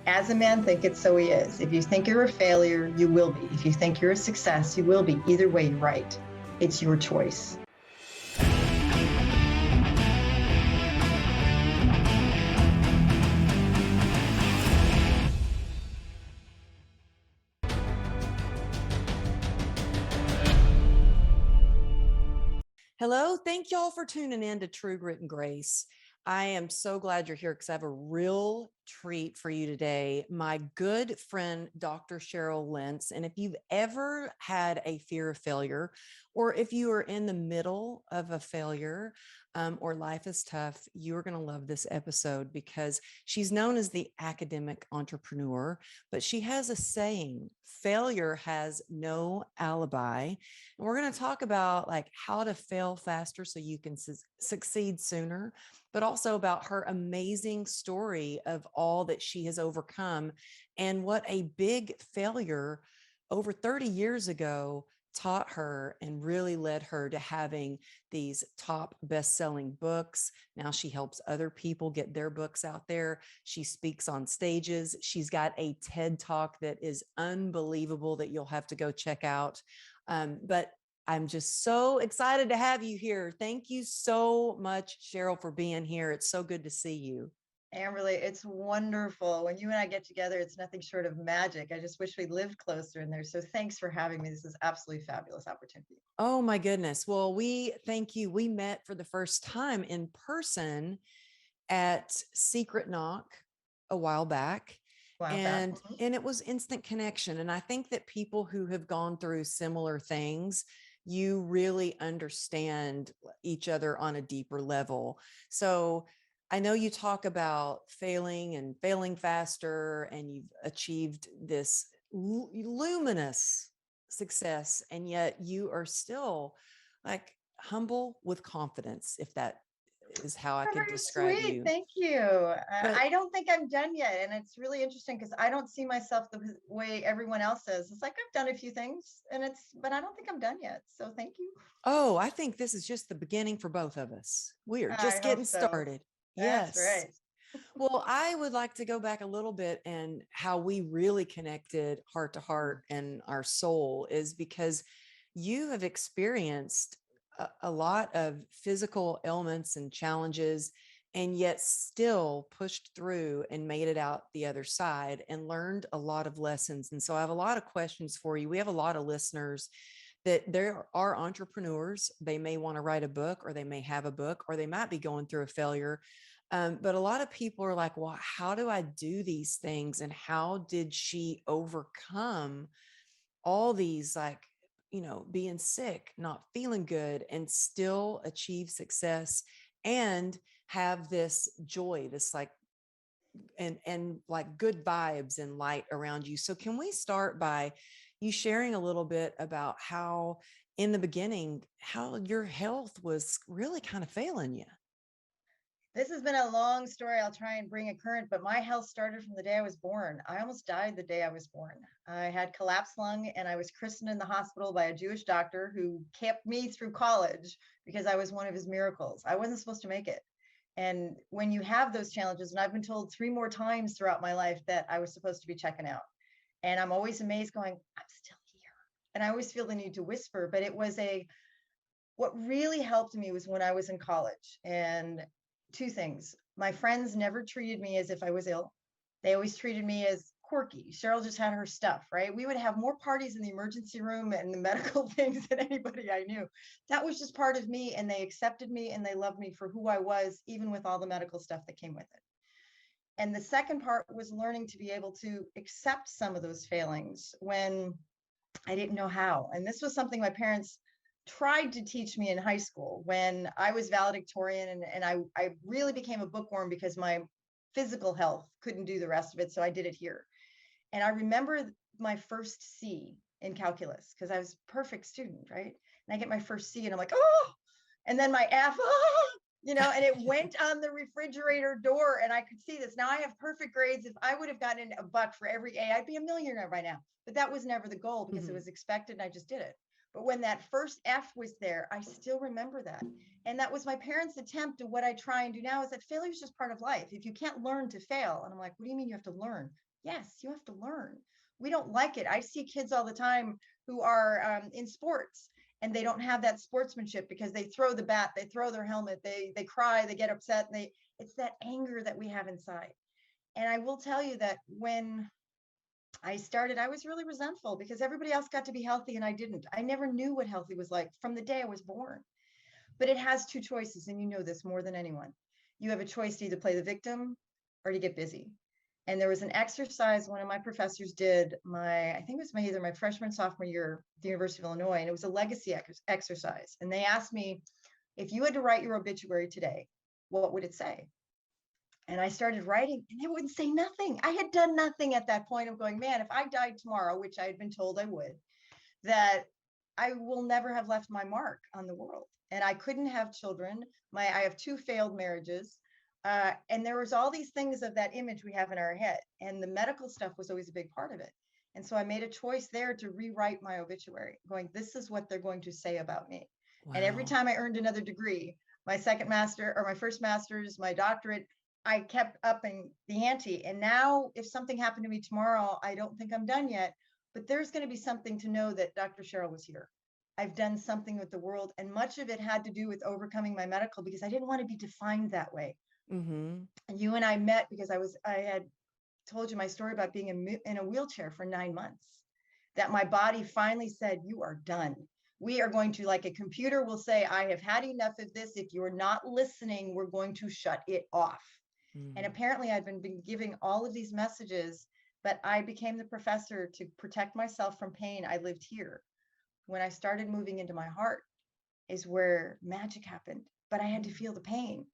As a man thinketh, so he is. If you think you're a failure, you will be. If you think you're a success, you will be. Either way, you're right. It's your choice. Hello. Thank y'all for tuning in to True Grit and Grace. I am so glad you're here because I have a real treat for you today. My good friend, Dr. Cheryl Lentz. And if you've ever had a fear of failure, or if you are in the middle of a failure, or life is tough, you're going to love this episode because she's known as the academic entrepreneur, but she has a saying: failure has no alibi. And we're going to talk about like how to fail faster so you can succeed sooner, but also about her amazing story of all that she has overcome and what a big failure over 30 years ago taught her and really led her to having these top best-selling books. Now she helps other people get their books out there. She speaks on stages. She's got a TED Talk that is unbelievable that you'll have to go check out. But I'm just so excited to have you here. Thank you so much, Cheryl, for being here. It's so good to see you. Amberly, it's wonderful. When you and I get together, it's nothing short of magic. I just wish we lived closer in there. So thanks for having me. This is absolutely fabulous opportunity. Oh my goodness. Well, we thank you. We met for the first time in person at Secret Knock a while back. Wow, And it was instant connection. And I think that people who have gone through similar things, you really understand each other on a deeper level. So I know you talk about failing and failing faster, and you've achieved this luminous success, and yet you are still like humble with confidence, if that is how I could very describe sweet. you. Thank you. But I don't think I'm done yet. And it's really interesting because I don't see myself the way everyone else says. It's like I've done a few things but I don't think I'm done yet. So thank you. oh, I think this is just the beginning for both of us. We are I just hope getting so. started. That's Yes. right. Well, I would like to go back a little bit, and how we really connected heart to heart and our soul is because you have experienced a lot of physical ailments and challenges, and yet still pushed through and made it out the other side and learned a lot of lessons. And so I have a lot of questions for you. We have a lot of listeners that there are entrepreneurs. They may want to write a book, or they may have a book, or they might be going through a failure. But a lot of people are like, well, how do I do these things? And how did she overcome all these, like, being sick, not feeling good, and still achieve success and have this joy, this like, and like good vibes and light around you. So can we start by you sharing a little bit about how in the beginning, how your health was really kind of failing you? This has been a long story. I'll try and bring it current, but my health started from the day I was born. I almost died the day I was born. I had collapsed lung and I was christened in the hospital by a Jewish doctor who kept me through college because I was one of his miracles. I wasn't supposed to make it. And when you have those challenges, and I've been told 3 more times throughout my life that I was supposed to be checking out. And I'm always amazed going, I'm still here. And I always feel the need to whisper, but what really helped me was when I was in college. And two things: my friends never treated me as if I was ill. They always treated me as quirky. Cheryl just had her stuff, right? We would have more parties in the emergency room and the medical things than anybody I knew. That was just part of me, and they accepted me and they loved me for who I was, even with all the medical stuff that came with it. And the second part was learning to be able to accept some of those failings when I didn't know how. And this was something my parents tried to teach me in high school when I was valedictorian, and I really became a bookworm because my physical health couldn't do the rest of it. So I did it here. And I remember my first C in calculus because I was a perfect student, right? And I get my first C and I'm like, oh, and then my F, oh, and it went on the refrigerator door and I could see this. Now I have perfect grades. If I would have gotten a buck for every A, I'd be a millionaire by now. But that was never the goal because it was expected and I just did it. But when that first F was there, I still remember that. And that was my parents' attempt to what I try and do now is that failure is just part of life. If you can't learn to fail, and I'm like, what do you mean you have to learn? Yes, you have to learn. We don't like it. I see kids all the time who are in sports and they don't have that sportsmanship because they throw the bat, they throw their helmet, they cry, they get upset, and it's that anger that we have inside. And I will tell you that when I started, I was really resentful because everybody else got to be healthy and I didn't. I never knew what healthy was like from the day I was born. But it has two choices, and you know this more than anyone. You have a choice to either play the victim or to get busy. And there was an exercise one of my professors did I think it was either my freshman, sophomore year at the University of Illinois, and it was a legacy exercise. And they asked me, if you had to write your obituary today, what would it say? And I started writing and it wouldn't say nothing. I had done nothing at that point of going, man, if I died tomorrow, which I had been told I would, that I will never have left my mark on the world. And I couldn't have children. I have two failed marriages. And there was all these things of that image we have in our head. And the medical stuff was always a big part of it. And so I made a choice there to rewrite my obituary, going, this is what they're going to say about me. Wow. And every time I earned another degree, my second master or my first master's, my doctorate, I kept upping the ante. And now if something happened to me tomorrow, I don't think I'm done yet, but there's going to be something to know that Dr. Cheryl was here. I've done something with the world. And much of it had to do with overcoming my medical because I didn't want to be defined that way. Mm-hmm. And you and I met because I had told you my story about being in a wheelchair for 9 months, that my body finally said, you are done. We are going to, like a computer will say, I have had enough of this. If you're not listening, we're going to shut it off. Mm. And apparently I've been giving all of these messages, but I became the professor to protect myself from pain. I lived here. When I started moving into my heart is where magic happened, but I had to feel the pain.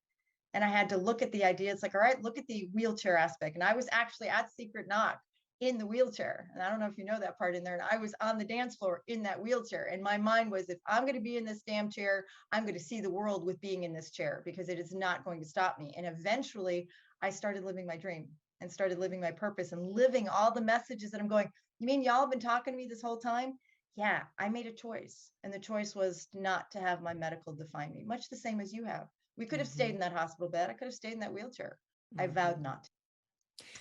And I had to look at the idea. It's like, all right, look at the wheelchair aspect. And I was actually at Secret Knock in the wheelchair. And I don't know if you know that part in there. And I was on the dance floor in that wheelchair. And my mind was, if I'm going to be in this damn chair, I'm going to see the world with being in this chair because it is not going to stop me. And eventually I started living my dream and started living my purpose and living all the messages that I'm going, you mean y'all have been talking to me this whole time? Yeah, I made a choice. And the choice was not to have my medical define me, much the same as you have. We could have stayed in that hospital bed. I could have stayed in that wheelchair. I vowed not to.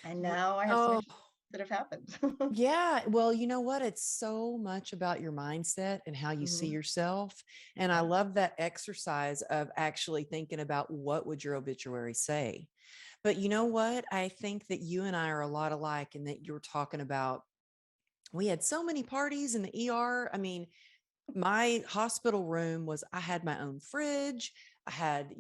And now I have some that have happened. Yeah. Well, you know what? It's so much about your mindset and how you see yourself. And I love that exercise of actually thinking about what would your obituary say. But you know what? I think that you and I are a lot alike in that you're talking about, we had so many parties in the ER. I mean, my hospital room I had my own fridge. I had,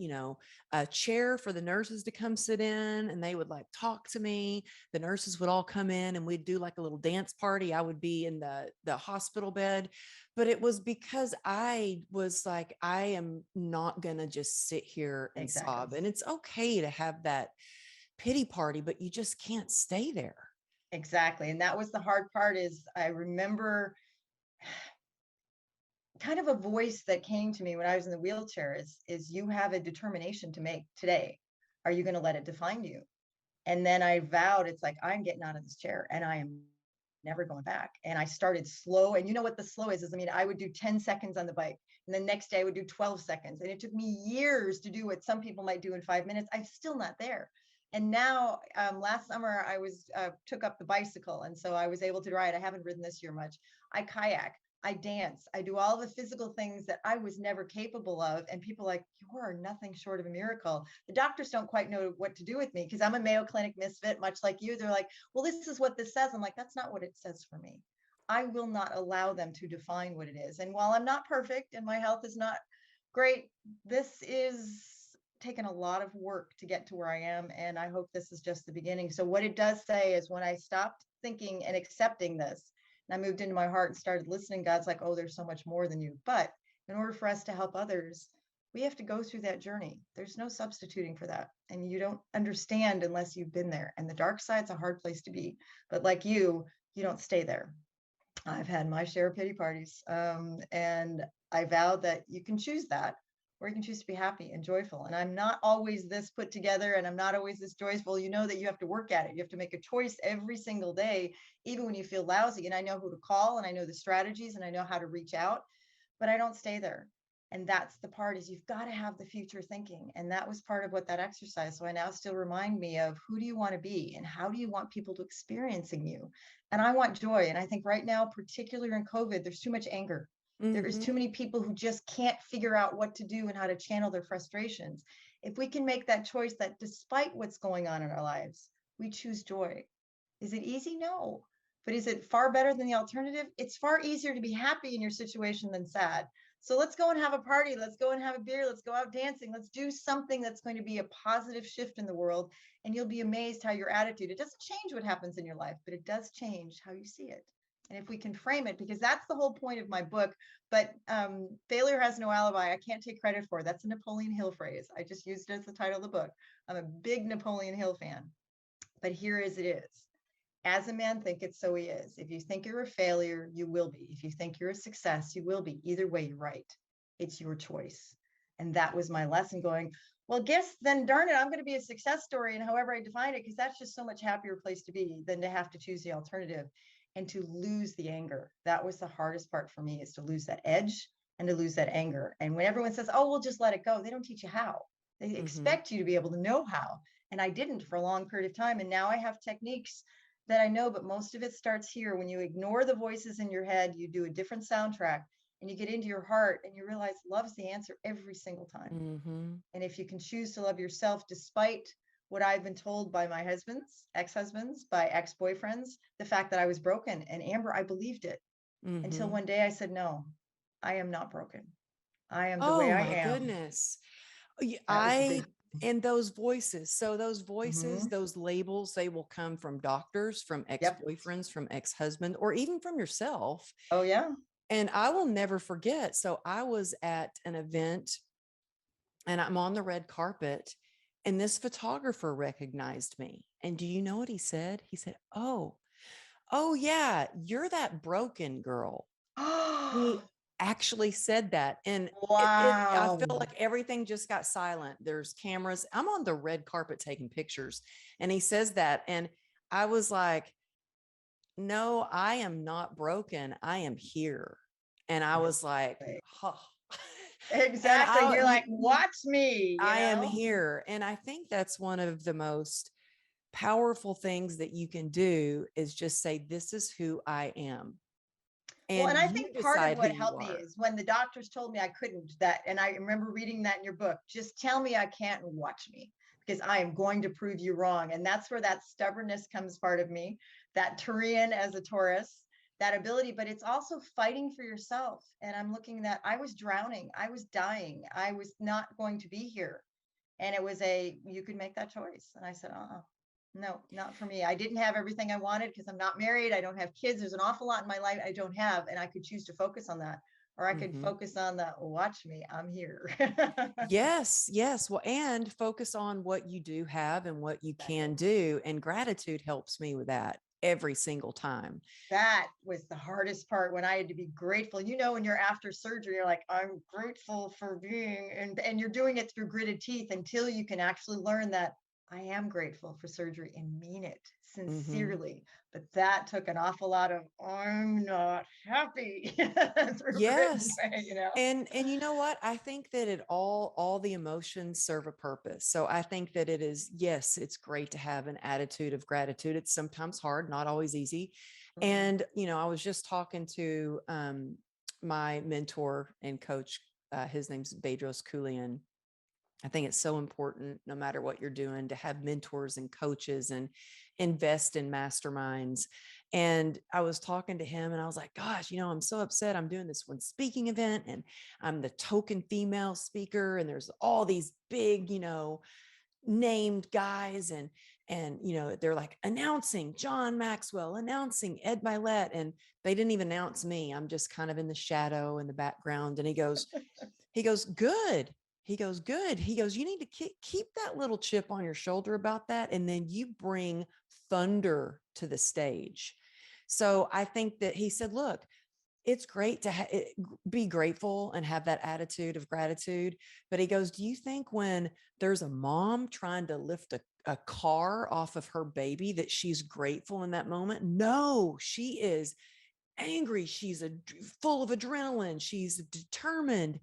a chair for the nurses to come sit in and they would like talk to me. The nurses would all come in and we'd do like a little dance party. I would be in the hospital bed, but it was because I was like, I am not going to just sit here and sob. And it's okay to have that pity party, but you just can't stay there. Exactly. And that was the hard part is I remember kind of a voice that came to me when I was in the wheelchair is you have a determination to make today. Are you going to let it define you? And then I vowed, it's like, I'm getting out of this chair and I am never going back. And I started slow. And you know what the slow is, I mean, I would do 10 seconds on the bike. And the next day I would do 12 seconds. And it took me years to do what some people might do in 5 minutes. I'm still not there. And now last summer I took up the bicycle. And so I was able to ride. I haven't ridden this year much. I kayak. I dance. I do all the physical things that I was never capable of. And people are like, you are nothing short of a miracle. The doctors don't quite know what to do with me because I'm a Mayo Clinic misfit, much like you. They're like, well, this is what this says. I'm like, that's not what it says for me. I will not allow them to define what it is. And while I'm not perfect and my health is not great, this is taken a lot of work to get to where I am. And I hope this is just the beginning. So what it does say is when I stopped thinking and accepting this, and I moved into my heart and started listening, God's like, oh, there's so much more than you. But in order for us to help others, we have to go through that journey. There's no substituting for that. And you don't understand unless you've been there. And the dark side's a hard place to be. But like you don't stay there. I've had my share of pity parties. And I vowed that you can choose that, or you can choose to be happy and joyful. And I'm not always this put together and I'm not always this joyful. You know that you have to work at it. You have to make a choice every single day, even when you feel lousy. And I know who to call and I know the strategies and I know how to reach out, but I don't stay there. And that's the part, is you've got to have the future thinking. And that was part of what that exercise. So I now still remind me of, who do you want to be and how do you want people to experiencing you? And I want joy. And I think right now, particularly in COVID, there's too much anger. There is too many people who just can't figure out what to do and how to channel their frustrations. If we can make that choice, that despite what's going on in our lives, we choose joy. Is it easy? No. But is it far better than the alternative? It's far easier to be happy in your situation than sad. So let's go and have a party. Let's go and have a beer. Let's go out dancing. Let's do something that's going to be a positive shift in the world. And you'll be amazed how your attitude, it doesn't change what happens in your life, but it does change how you see it. And if we can frame it, because that's the whole point of my book, but failure has no alibi. I can't take credit for it. That's a Napoleon Hill phrase. I just used it as the title of the book. I'm a big Napoleon Hill fan. But here as it is. As a man thinketh, so he is. If you think you're a failure, you will be. If you think you're a success, you will be. Either way, you're right. It's your choice. And that was my lesson, going, well, guess then, darn it, I'm going to be a success story. And however I define it, because that's just so much happier place to be than to have to choose the alternative and to lose the anger. That was the hardest part for me, is to lose that edge and to lose that anger. And when everyone says, oh, we'll just let it go, they don't teach you how. They expect you to be able to know how. And I didn't for a long period of time. And now I have techniques that I know, but most of it starts here. When you ignore the voices in your head, you do a different soundtrack and you get into your heart and you realize love's the answer every single time. And if you can choose to love yourself, despite what I've been told by my husbands, ex-husbands, by ex-boyfriends, the fact that I was broken. And Amber, I believed it until one day I said, no, I am not broken. I am the way I my am. goodness. That was the big. And those voices. So those voices, those labels, they will come from doctors, from ex-boyfriends, from ex-husband, or even from yourself. Oh, yeah. And I will never forget. So I was at an event and I'm on the red carpet and this photographer recognized me. And do you know what he said? He said, oh yeah, you're that broken girl. He actually said that. And I Wow. felt like everything just got silent. There's cameras. I'm on the red carpet taking pictures. And he says that. And I was like, no, I am not broken. I am here. And I was like, huh. Exactly. And you're like, watch me. I am here. And I think that's one of the most powerful things that you can do, is just say, this is who I am. And I think part of what helped me is when the doctors told me I couldn't, that, and I remember reading that in your book, just tell me I can't and watch me, because I am going to prove you wrong. And that's where that stubbornness comes, part of me, that Taurean as a Taurus, that ability, but it's also fighting for yourself. And I'm looking that I was drowning, I was dying, I was not going to be here. And it was you could make that choice. And I said, no, not for me. I didn't have everything I wanted because I'm not married. I don't have kids. There's an awful lot in my life I don't have. And I could choose to focus on that. Or I could focus on the, watch me, I'm here. Yes. Well, and focus on what you do have and what you can do. And gratitude helps me with that every single time. That was the hardest part, when I had to be grateful. When you're after surgery, you're like, I'm grateful for being, and you're doing it through gritted teeth until you can actually learn that I am grateful for surgery and mean it sincerely. But that took an awful lot of, I'm not happy. Yes. And you know what? I think that all the emotions serve a purpose. So I think that it is, yes, it's great to have an attitude of gratitude. It's sometimes hard, not always easy. And, I was just talking to my mentor and coach. His name's Bedros Keuilian. I think it's so important, no matter what you're doing, to have mentors and coaches and invest in masterminds. And I was talking to him and I was like, gosh, I'm so upset. I'm doing this one speaking event and I'm the token female speaker. And there's all these big, named guys and they're like announcing John Maxwell, announcing Ed Milet, and they didn't even announce me. I'm just kind of in the shadow in the background. And he goes, good. He goes, good. He goes, you need to keep that little chip on your shoulder about that. And then you bring thunder to the stage. So I think that he said, look, it's great to be grateful and have that attitude of gratitude. But he goes, do you think when there's a mom trying to lift a car off of her baby that she's grateful in that moment? No, she is angry. She's full of adrenaline. She's determined.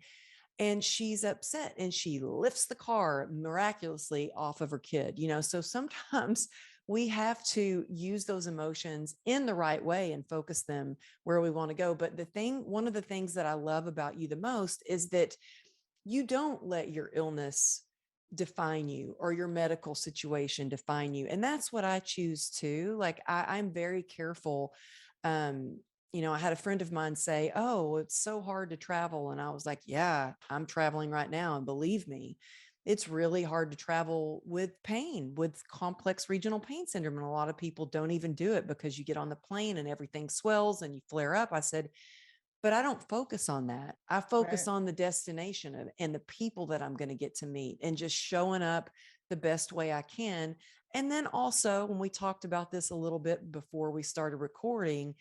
and she's upset and she lifts the car miraculously off of her kid. So sometimes we have to use those emotions in the right way and focus them where we want to go. But one of the things that I love about you the most is that you don't let your illness define you or your medical situation define you. And that's what I choose to. Like, I'm very careful. Um, I had a friend of mine say, "Oh, it's so hard to travel." And I was like, "Yeah, I'm traveling right now. And believe me, it's really hard to travel with pain, with complex regional pain syndrome. And a lot of people don't even do it because you get on the plane and everything swells and you flare up." I said, but I don't focus on that. I focus Right. on the destination and the people that I'm going to get to meet and just showing up the best way I can. And then also, when we talked about this a little bit before we started recording,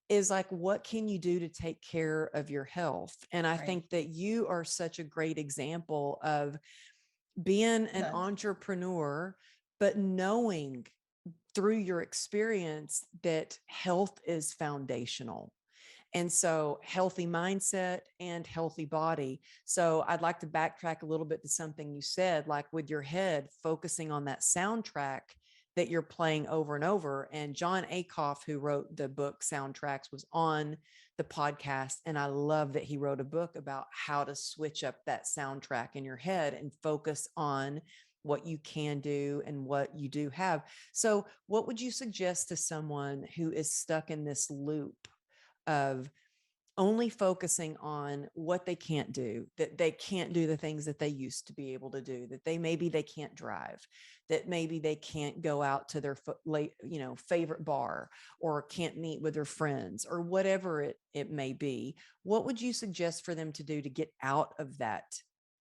is like, what can you do to take care of your health? And I Right. think that you are such a great example of being an Yes. entrepreneur, but knowing through your experience that health is foundational. And so, healthy mindset and healthy body. So, I'd like to backtrack a little bit to something you said, like with your head, focusing on that soundtrack that you're playing over and over. And John Acuff, who wrote the book Soundtracks, was on the podcast. And I love that he wrote a book about how to switch up that soundtrack in your head and focus on what you can do and what you do have. So, what would you suggest to someone who is stuck in this loop of only focusing on what they can't do, that they can't do the things that they used to be able to do, that maybe they can't drive, that maybe they can't go out to their favorite bar, or can't meet with their friends, or whatever it may be? What would you suggest for them to do to get out of that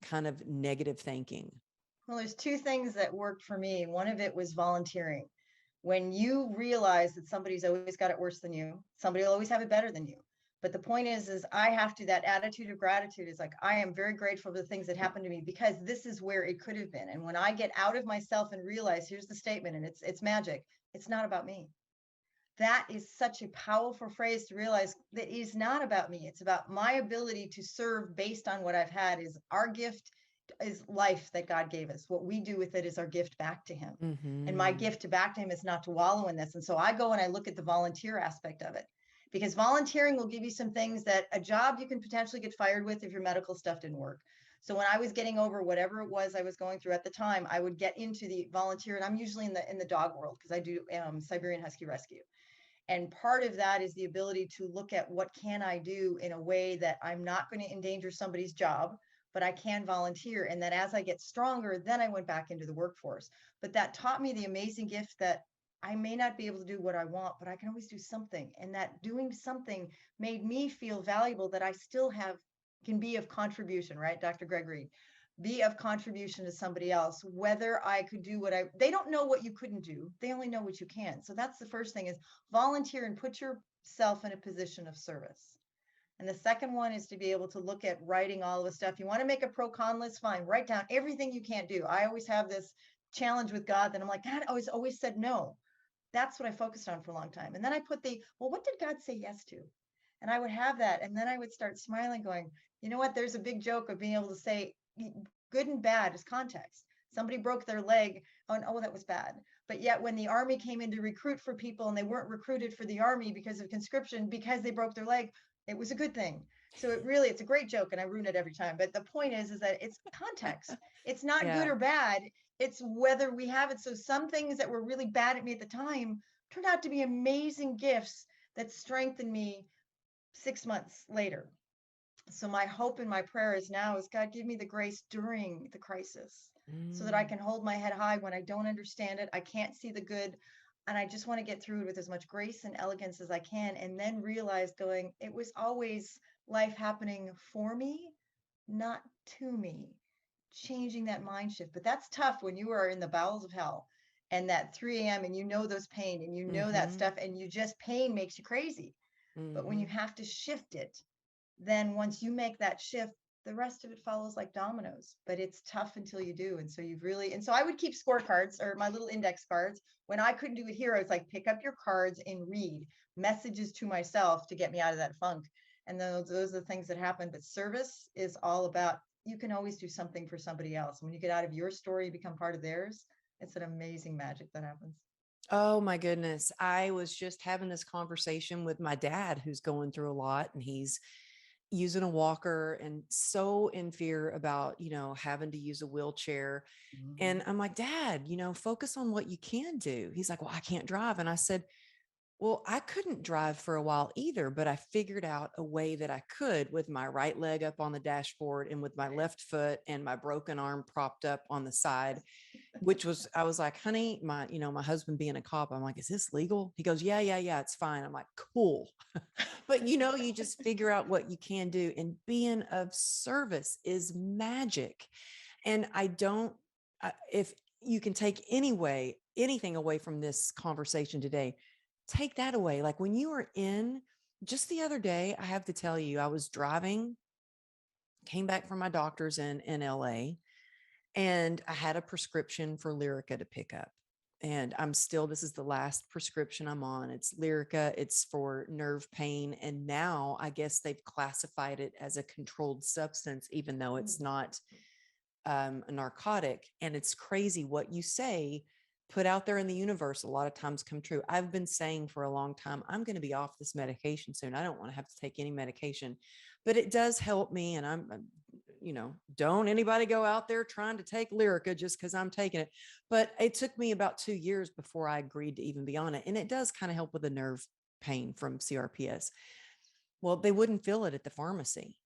kind of negative thinking? Well, there's two things that worked for me. One of it was volunteering. When you realize that somebody's always got it worse than you, somebody will always have it better than you. But the point is I have to, that attitude of gratitude is like, I am very grateful for the things that happened to me because this is where it could have been. And when I get out of myself and realize, here's the statement, and it's magic. It's not about me. That is such a powerful phrase to realize that it is not about me. It's about my ability to serve based on what I've had. Is our gift is life that God gave us. What we do with it is our gift back to him. And my Mm-hmm. gift to back to him is not to wallow in this. And so I go and I look at the volunteer aspect of it, because volunteering will give you some things that a job you can potentially get fired with if your medical stuff didn't work. So when I was getting over whatever it was I was going through at the time, I would get into the volunteer, and I'm usually in the dog world because I do Siberian Husky rescue. And part of that is the ability to look at what can I do in a way that I'm not going to endanger somebody's job, but I can volunteer. And that as I get stronger, then I went back into the workforce. But that taught me the amazing gift that I may not be able to do what I want, but I can always do something. And that doing something made me feel valuable, that I still have, can be of contribution, right? Dr. Gregory, be of contribution to somebody else, whether I could do what they don't know what you couldn't do. They only know what you can. So that's the first thing, is volunteer and put yourself in a position of service. And the second one is to be able to look at writing all the stuff. You want to make a pro con list, fine. Write down everything you can't do. I always have this challenge with God that I'm like, God always said no. That's what I focused on for a long time. And then I put well, what did God say yes to? And I would have that. And then I would start smiling, going, you know what? There's a big joke of being able to say good and bad is context. Somebody broke their leg. Oh, that was bad. But yet when the army came in to recruit for people and they weren't recruited for the army because of conscription, because they broke their leg, it was a good thing. So it's a great joke, and I ruin it every time. But the point is that it's context. It's not good Yeah. or bad. It's whether we have it. So some things that were really bad at me at the time turned out to be amazing gifts that strengthened me 6 months later. So my hope and my prayer is now is, God, give me the grace during the crisis so that I Mm. can hold my head high when I don't understand it. I can't see the good. And I just want to get through it with as much grace and elegance as I can. And then realize, going, it was always life happening for me, not to me. Changing that mind shift. But that's tough when you are in the bowels of hell and that 3 a.m. and you know those pain and you know that Mm-hmm. stuff, and you just, pain makes you crazy. But when Mm-hmm. you have to shift it, then once you make that shift, the rest of it follows like dominoes. But it's tough until you do. And so and so I would keep scorecards, or my little index cards. When I couldn't do it here, I was like, pick up your cards and read messages to myself to get me out of that funk. And those are the things that happen. But service is all about you can always do something for somebody else. When you get out of your story, you become part of theirs. It's an amazing magic that happens. Oh my goodness. I was just having this conversation with my dad who's going through a lot, and he's using a walker and so in fear about, having to use a wheelchair. Mhm. And I'm like, Dad, focus on what you can do. He's like, well, I can't drive. And I said, well, I couldn't drive for a while either, but I figured out a way that I could with my right leg up on the dashboard and with my Right. left foot and my broken arm propped up on the side, which was, I was like, honey, my husband being a cop, I'm like, is this legal? He goes, yeah, yeah, yeah, it's fine. I'm like, cool. But you just figure out what you can do, and being of service is magic. And I don't, if you can take anything away from this conversation today, take that away. Like when you are in, just the other day, I have to tell you, I was driving, came back from my doctor's in LA, and I had a prescription for Lyrica to pick up. And this is the last prescription I'm on. It's Lyrica, it's for nerve pain. And now I guess they've classified it as a controlled substance, even though it's not a narcotic. And it's crazy what you say, put out there in the universe, a lot of times come true. I've been saying for a long time, I'm going to be off this medication soon. I don't want to have to take any medication, but it does help me. And don't anybody go out there trying to take Lyrica just because I'm taking it. But it took me about 2 years before I agreed to even be on it. And it does kind of help with the nerve pain from CRPS. Well, they wouldn't fill it at the pharmacy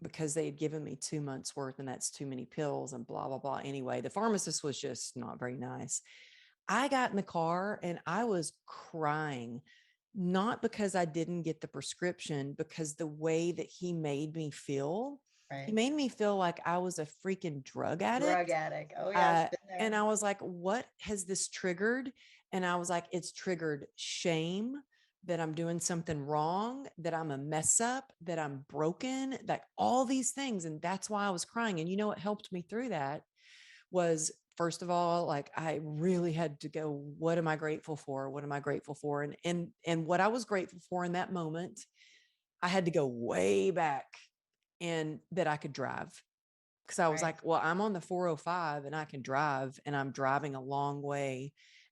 because they had given me 2 months worth, and that's too many pills and blah, blah, blah. Anyway, the pharmacist was just not very nice. I got in the car and I was crying, not because I didn't get the prescription, because the way that he Right. made me feel like I was a freaking drug Drug addict. addict. Oh yeah, I've been And there. I was like, what has this triggered? And I was like, it's triggered shame that I'm doing something wrong, that I'm a mess up, that I'm broken, that all these things. And that's why I was crying. And what helped me through that was, first of all, like I really had to go, what am I grateful for? What am I grateful for? And what I was grateful for in that moment, I had to go way back, and that I could drive. Cause I was Right. like, well, I'm on the 405 and I can drive, and I'm driving a long way.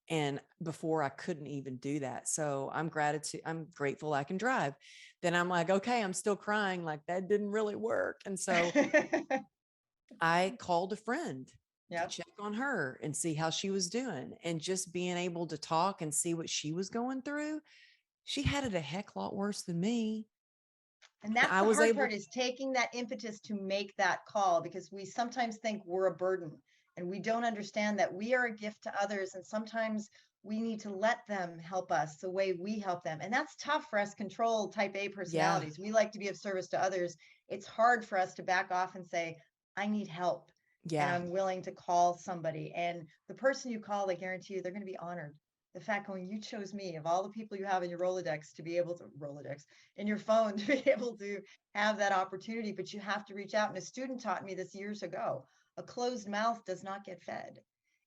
And before I couldn't even do that. So I'm grateful I can drive. Then I'm like, okay, I'm still crying. Like that didn't really work. And so I called a friend to Yep. check on her and see how she was doing. And just being able to talk and see what she was going through, she had it a heck lot worse than me. And And that's I the was hard able, part, is taking that impetus to make that call, because we sometimes think we're a burden and we don't understand that we are a gift to others. And sometimes we need to let them help us the way we help them. And that's tough for us control type A yeah, personalities. We like to be of service to others. It's hard for us to back off and say, I need help and yeah, I'm willing to call somebody. And the person you call, I guarantee you, they're going to be honored. The fact going, you chose me of all the people you have in your Rolodex to be able to Rolodex in your phone to be able to have that opportunity, but you have to reach out. And a student taught me this years ago: a closed mouth does not get fed.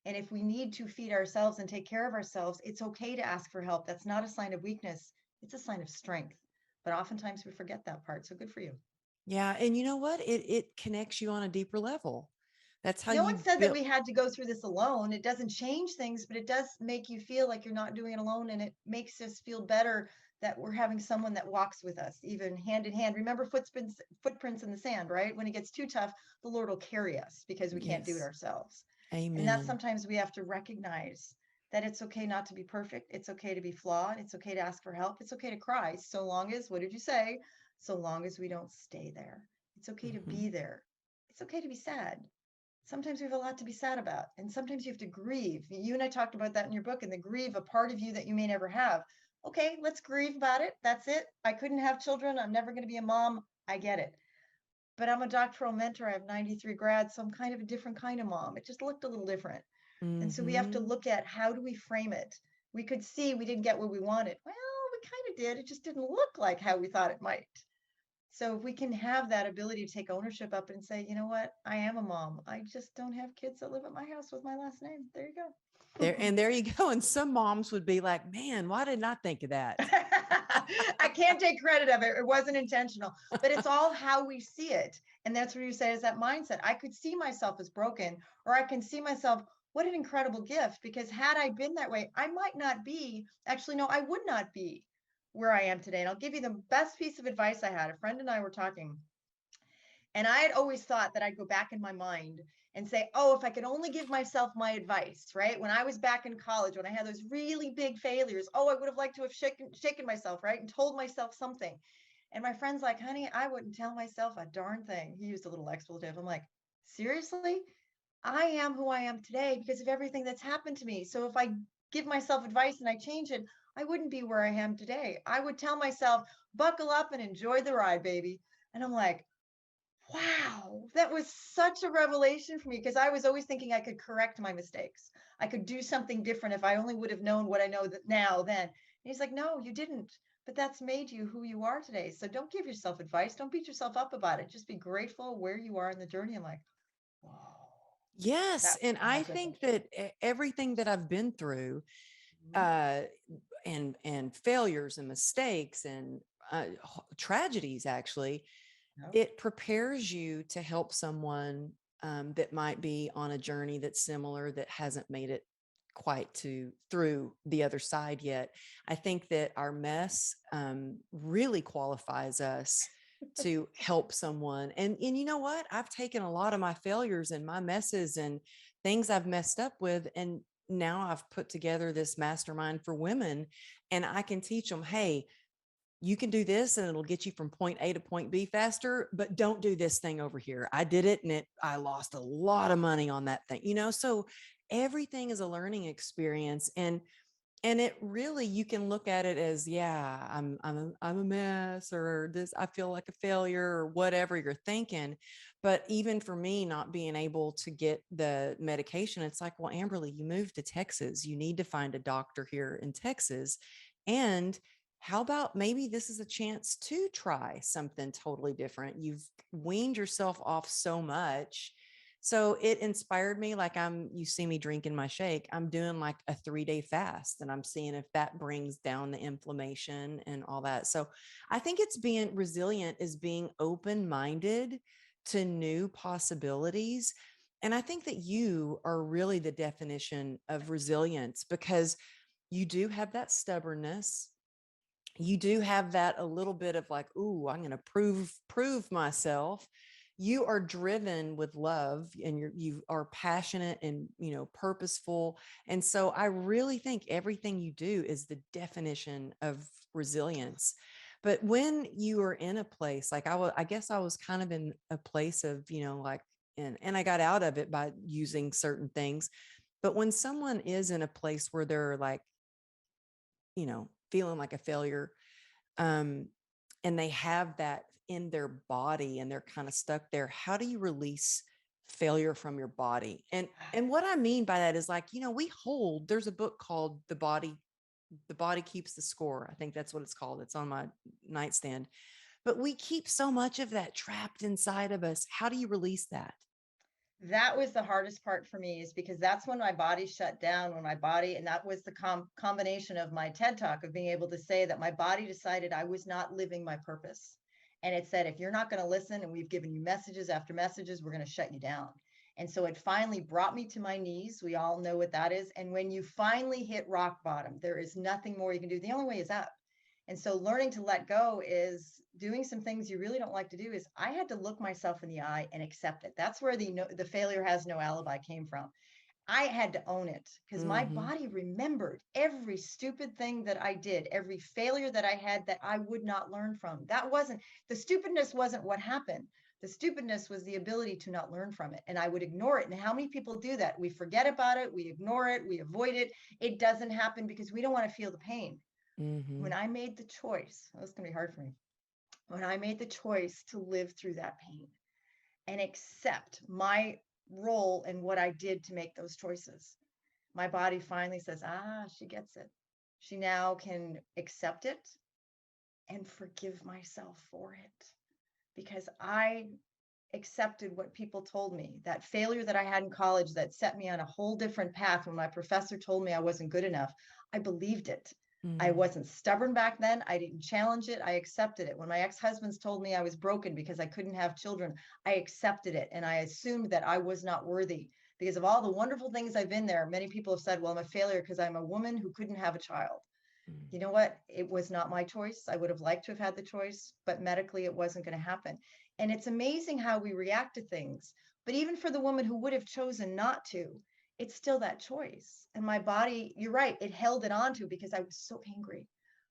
And if we need to feed ourselves and take care of ourselves, it's okay to ask for help. That's not a sign of weakness, it's a sign of strength. But oftentimes we forget that part. So good for you. yeah. And you know what? It connects you on a deeper level. That's how No one you said that build. we had to go through this alone. It doesn't change things, but it does make you feel like you're not doing it alone. And it makes us feel better that we're having someone that walks with us, even hand in hand. Remember footprints in the sand, right? When it gets too tough, the Lord will carry us because we can't do it Yes. ourselves. And that Amen. sometimes we have to recognize that it's okay not to be perfect. It's okay to be flawed. It's okay to ask for help. It's okay to cry, so long as, what did you say? So long as we don't stay there. It's okay to Mhm. be there. It's okay to be sad. Sometimes we have a lot to be sad about, and sometimes you have to grieve. You and I talked about that in your book, and the grieve a part of you that you may never have. Okay, let's grieve about it. That's it. I couldn't have children. I'm never going to be a mom. I get it. But I'm a doctoral mentor. I have 93 grads, so I'm kind of a different kind of mom. It just looked a little different. And so we have to Mhm. look at, how do we frame it? We could see we didn't get what we wanted. Well, we kind of did. It just didn't look like how we thought it might. So if we can have that ability to take ownership up and say, you know what, I am a mom. I just don't have kids that live at my house with my last name. There you go. There you go. And some moms would be like, man, why didn't I think of that? I can't take credit of it. It wasn't intentional, but it's all how we see it. And that's what you say is that mindset. I could see myself as broken, or I can see myself, what an incredible gift. Because had I been that way, I might not be, actually, no, I would not be where I am today. And I'll give you the best piece of advice I had. A friend and I were talking, and I had always thought that I'd go back in my mind and say, oh, if I could only give myself my advice, right? When I was back in college, when I had those really big failures, oh, I would have liked to have shaken myself, right? And told myself something. And my friend's like, honey, I wouldn't tell myself a darn thing. He used a little expletive. I'm like, seriously? I am who I am today because of everything that's happened to me. So if I give myself advice and I change it, I wouldn't be where I am today. I would tell myself, buckle up and enjoy the ride, baby. And I'm like, wow, that was such a revelation for me because I was always thinking I could correct my mistakes. I could do something different if I only would have known what I know that now then. And he's like, no, you didn't. But that's made you who you are today. So don't give yourself advice. Don't beat yourself up about it. Just be grateful where you are in the journey. I'm like, whoa, Yes. that And was I a good one. think that everything that I've been through, Mhm. uh, and failures and mistakes and tragedies, actually, Yep. it prepares you to help someone that might be on a journey that's similar, that hasn't made it quite to through the other side yet. I think that our mess really qualifies us to help someone. And you know what? I've taken a lot of my failures and my messes and things I've messed up with, and now I've put together this mastermind for women, and I can teach them, hey, you can do this and it'll get you from point A to point B faster, but don't do this thing over here. I did it and I lost a lot of money on that thing, so everything is a learning experience. And it really, you can look at it as, yeah, I'm a mess, or this, I feel like a failure, or whatever you're thinking. But even for me, not being able to get the medication, it's like, well, Amberly, you moved to Texas. You need to find a doctor here in Texas. And how about maybe this is a chance to try something totally different? You've weaned yourself off so much. So it inspired me. Like, you see me drinking my shake. I'm doing like a 3-day fast, and I'm seeing if that brings down the inflammation and all that. So I think it's being resilient, is being open-minded to new possibilities. And I think that you are really the definition of resilience, because you do have that stubbornness. You do have that a little bit of like, ooh, I'm going to prove myself. You are driven with love, and you are passionate and, purposeful. And so I really think everything you do is the definition of resilience. But when you are in a place like I guess I was kind of in a place of, like, and I got out of it by using certain things. But when someone is in a place where they're like, feeling like a failure, um, and they have that in their body and they're kind of stuck there, how do you release failure from your body? And what I mean by that is, like, there's a book called The Body Keeps the Score. I think that's what it's called. It's on my nightstand. But we keep so much of that trapped inside of us. How do you release that? That was the hardest part for me, is because that's when my body shut down, when my body, and that was the combination of my TED talk of being able to say that my body decided I was not living my purpose. And it said, if you're not going to listen, and we've given you messages after messages, we're going to shut you down. And so it finally brought me to my knees. We all know what that is. And when you finally hit rock bottom, there is nothing more you can do. The only way is up. And so learning to let go is doing some things you really don't like to do. Is I had to look myself in the eye and accept it. That's where the failure has no alibi came from. I had to own it because my Mm-hmm. body remembered every stupid thing that I did, every failure that I had that I would not learn from. That wasn't, the stupidness wasn't what happened. The stupidness was the ability to not learn from it. And I would ignore it. And how many people do that? We forget about it. We ignore it. We avoid it. It doesn't happen because we don't want to feel the pain. Mm-hmm. When I made the choice, oh, it's going to be hard for me. When I made the choice to live through that pain and accept my role in what I did to make those choices, my body finally says, she gets it. She now can accept it and forgive myself for it, because I accepted what people told me. That failure that I had in college that set me on a whole different path, when my professor told me I wasn't good enough, I believed it. I Mm. wasn't stubborn back then. I didn't challenge it. I accepted it. When my ex-husbands told me I was broken because I couldn't have children, I accepted it. And I assumed that I was not worthy because of all the wonderful things I've been there. Many people have said, well, I'm a failure because I'm a woman who couldn't have a child. Mm. You know what? It was not my choice. I would have liked to have had the choice, but medically it wasn't going to happen. And it's amazing how we react to things. But even for the woman who would have chosen not to, it's still that choice. And my body, you're right, it held it on to because I was so angry.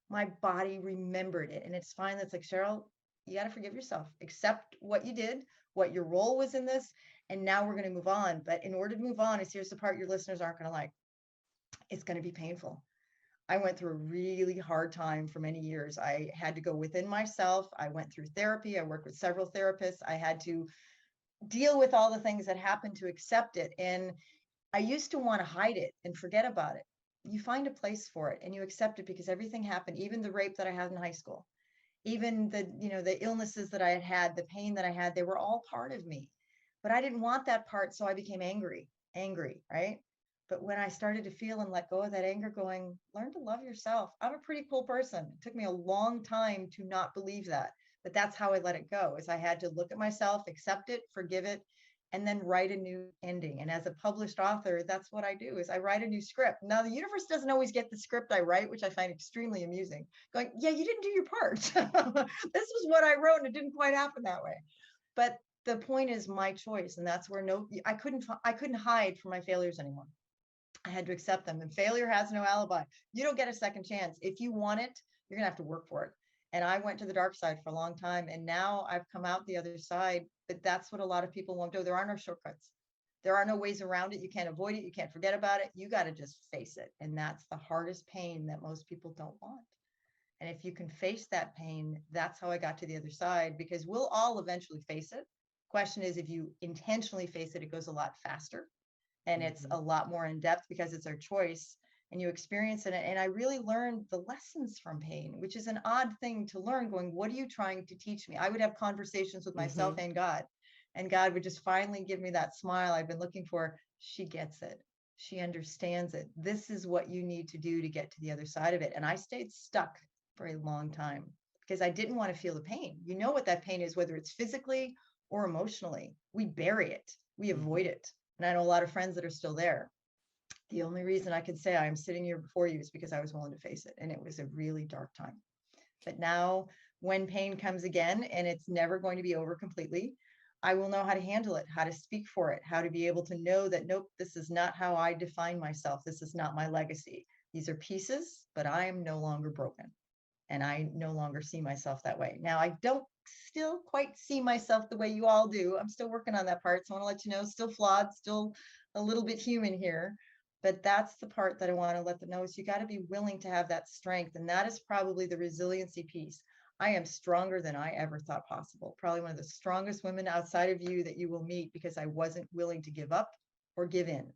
My body remembered it. And it's fine. That's like, Cheryl, you got to forgive yourself, accept what you did, what your role was in this. And now we're going to move on. But in order to move on, is here's the part your listeners aren't going to like. It's going to be painful. I went through a really hard time for many years. I had to go within myself. I went through therapy. I worked with several therapists. I had to deal with all the things that happened to accept it. And I used to want to hide it and forget about it. You find a place for it and you accept it because everything happened, even the rape that I had in high school, even the illnesses that I had had, the pain that I had, they were all part of me. But I didn't want that part, so I became angry, right? But when I started to feel and let go of that anger, going, learn to love yourself. I'm a pretty cool person. It took me a long time to not believe that, but that's how I let it go. Is I had to look at myself, accept it, forgive it, and then write a new ending. And as a published author, that's what I do is I write a new script. Now the universe doesn't always get the script I write, which I find extremely amusing. Going, yeah, you didn't do your part. This was what I wrote and it didn't quite happen that way. But the point is my choice. And that's where I couldn't hide from my failures anymore. I had to accept them. And failure has no alibi. You don't get a second chance. If you want it, you're going to have to work for it. And I went to the dark side for a long time. And now I've come out the other side. But that's what a lot of people won't do. There are no shortcuts. There are no ways around it. You can't avoid it. You can't forget about it. You got to just face it. And that's the hardest pain that most people don't want. And if you can face that pain, that's how I got to the other side, because we'll all eventually face it. Question is, if you intentionally face it, it goes a lot faster and it's Mhm. a lot more in depth because it's our choice and you experience it. And I really learned the lessons from pain, which is an odd thing to learn, going, what are you trying to teach me? I would have conversations with myself Mhm. and God would just finally give me that smile I've been looking for. She gets it. She understands it. This is what you need to do to get to the other side of it. And I stayed stuck for a long time because I didn't want to feel the pain. You know what that pain is, whether it's physically or emotionally. We bury it, we avoid Mhm. it. And I know a lot of friends that are still there. The only reason I can say I'm sitting here before you is because I was willing to face it. And it was a really dark time. But now, when pain comes again, and it's never going to be over completely, I will know how to handle it, how to speak for it, how to be able to know that, nope, this is not how I define myself. This is not my legacy. These are pieces, but I am no longer broken. And I no longer see myself that way. Now, I don't still quite see myself the way you all do. I'm still working on that part. So I want to let you know, still flawed, still a little bit human here. But that's the part that I want to let them know is you got to be willing to have that strength. And that is probably the resiliency piece. I am stronger than I ever thought possible. Probably one of the strongest women outside of you that you will meet because I wasn't willing to give up or give in.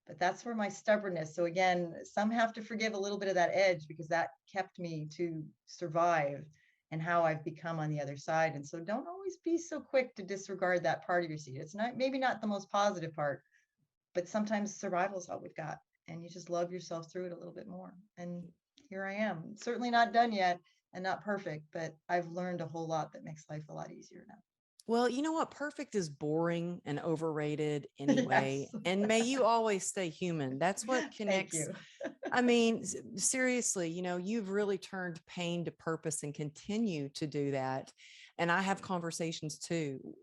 But that's where my stubbornness. So again, some have to forgive a little bit of that edge because that kept me to survive and how I've become on the other side. And so don't always be so quick to disregard that part of your seed. It's not maybe not the most positive part, but sometimes survival is all we've got. And you just love yourself through it a little bit more. And here I am, certainly not done yet and not perfect, but I've learned a whole lot that makes life a lot easier now. Well, you know what? Perfect is boring and overrated Yes. anyway. And may you always stay human. That's what Thank connects. you. I mean, seriously, you've really turned pain to purpose and continue to do that. And I have conversations too,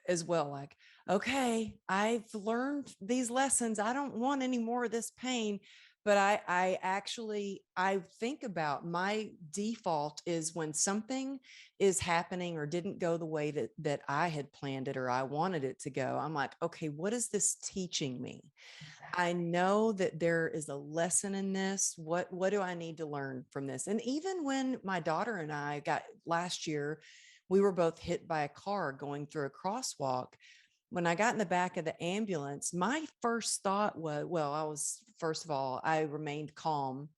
as well. Like, okay, I've learned these lessons. I don't want any more of this pain. But I think about my default is when something is happening or didn't go the way that I had planned it or I wanted it to go. I'm like, okay, what is this teaching me? I Exactly. know that there is a lesson in this. What do I need to learn from this? And even when my daughter and I got last year, we were both hit by a car going through a crosswalk. When I got in the back of the ambulance, my first thought was, well, first of all, I remained calm,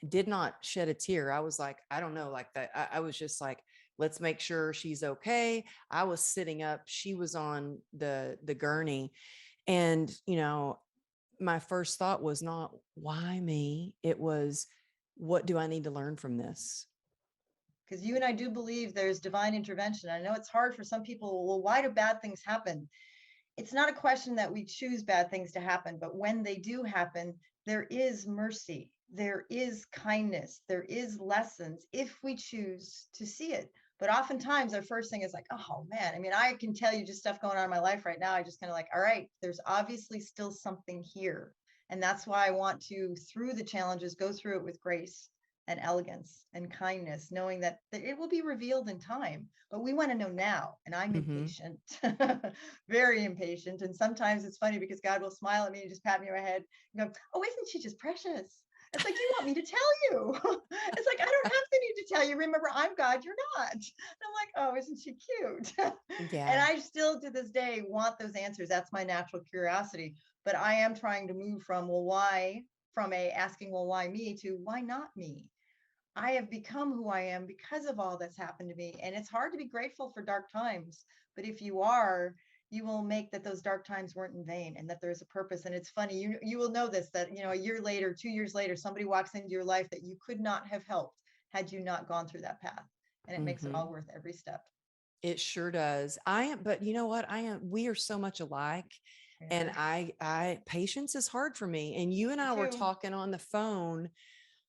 did not shed a tear. I was like, I don't know, like that. I was just like, let's make sure she's okay. I was sitting up, she was on the gurney. And, my first thought was not why me. It was what do I need to learn from this? Because you and I do believe there's divine intervention. I know it's hard for some people. Well, why do bad things happen? It's not a question that we choose bad things to happen, but when they do happen, there is mercy, there is kindness, there is lessons if we choose to see it. But oftentimes our first thing is like, oh man, I mean, I can tell you just stuff going on in my life right now. I just kind of like, all right, there's obviously still something here. And that's why I want to, through the challenges, go through it with grace and elegance and kindness, knowing that it will be revealed in time. But we want to know now. And I'm Mm-hmm. impatient, very impatient. And sometimes it's funny because God will smile at me and just pat me on my head and go, oh, isn't she just precious? It's like, you want me to tell you. It's like, I don't have to need to tell you. Remember, I'm God, you're not. And I'm like, oh, isn't she cute? And Yeah. I still to this day want those answers. That's my natural curiosity. But I am trying to move from, well, why, from a asking, well, why me, to why not me? I have become who I am because of all that's happened to me. And it's hard to be grateful for dark times. But if you are, you will make that those dark times weren't in vain and that there's a purpose. And it's funny, you will know this, that a year later, 2 years later, somebody walks into your life that you could not have helped had you not gone through that path. And it makes it Mm-hmm. all worth every step. It sure does. I am, but you know what? We are so much alike. And Yeah, patience is hard for me. And you and me I were too. talking on the phone.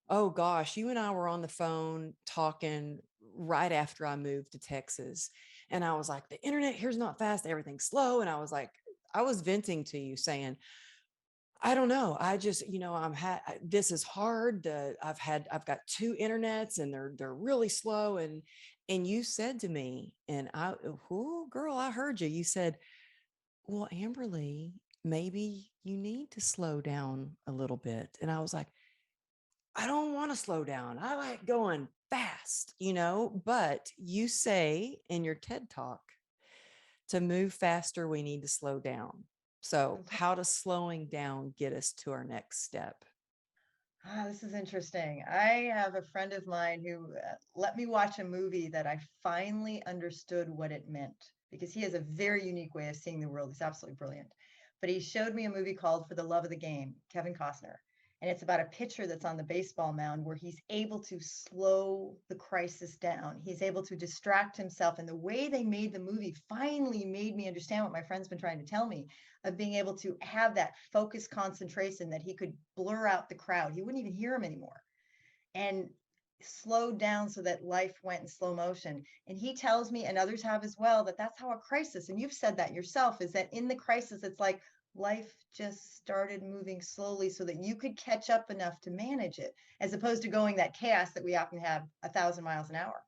Oh gosh, you and I were on the phone talking right after I moved to Texas. And I was like, the internet here's not fast, everything's slow. And I was like, I was venting to you saying, I don't know. I just, this is hard. I've got two internets and they're really slow. And you said to me, and oh girl, I heard you. You said, well, Amberly, maybe you need to slow down a little bit. And I was like, I don't want to slow down. I like going fast, but you say in your TED talk, to move faster, we need to slow down. So, how does slowing down get us to our next step? This is interesting. I have a friend of mine who let me watch a movie that I finally understood what it meant because he has a very unique way of seeing the world. He's absolutely brilliant. But he showed me a movie called For the Love of the Game, Kevin Costner. And it's about a pitcher that's on the baseball mound where he's able to slow the crisis down. He's able to distract himself. And the way they made the movie finally made me understand what my friend's been trying to tell me of being able to have that focused concentration that he could blur out the crowd. He wouldn't even hear him anymore. And slowed down so that life went in slow motion. And he tells me, and others have as well, that that's how a crisis, and you've said that yourself, is that in the crisis, it's like life just started moving slowly so that you could catch up enough to manage it, as opposed to going that chaos that we often have 1,000 miles an hour.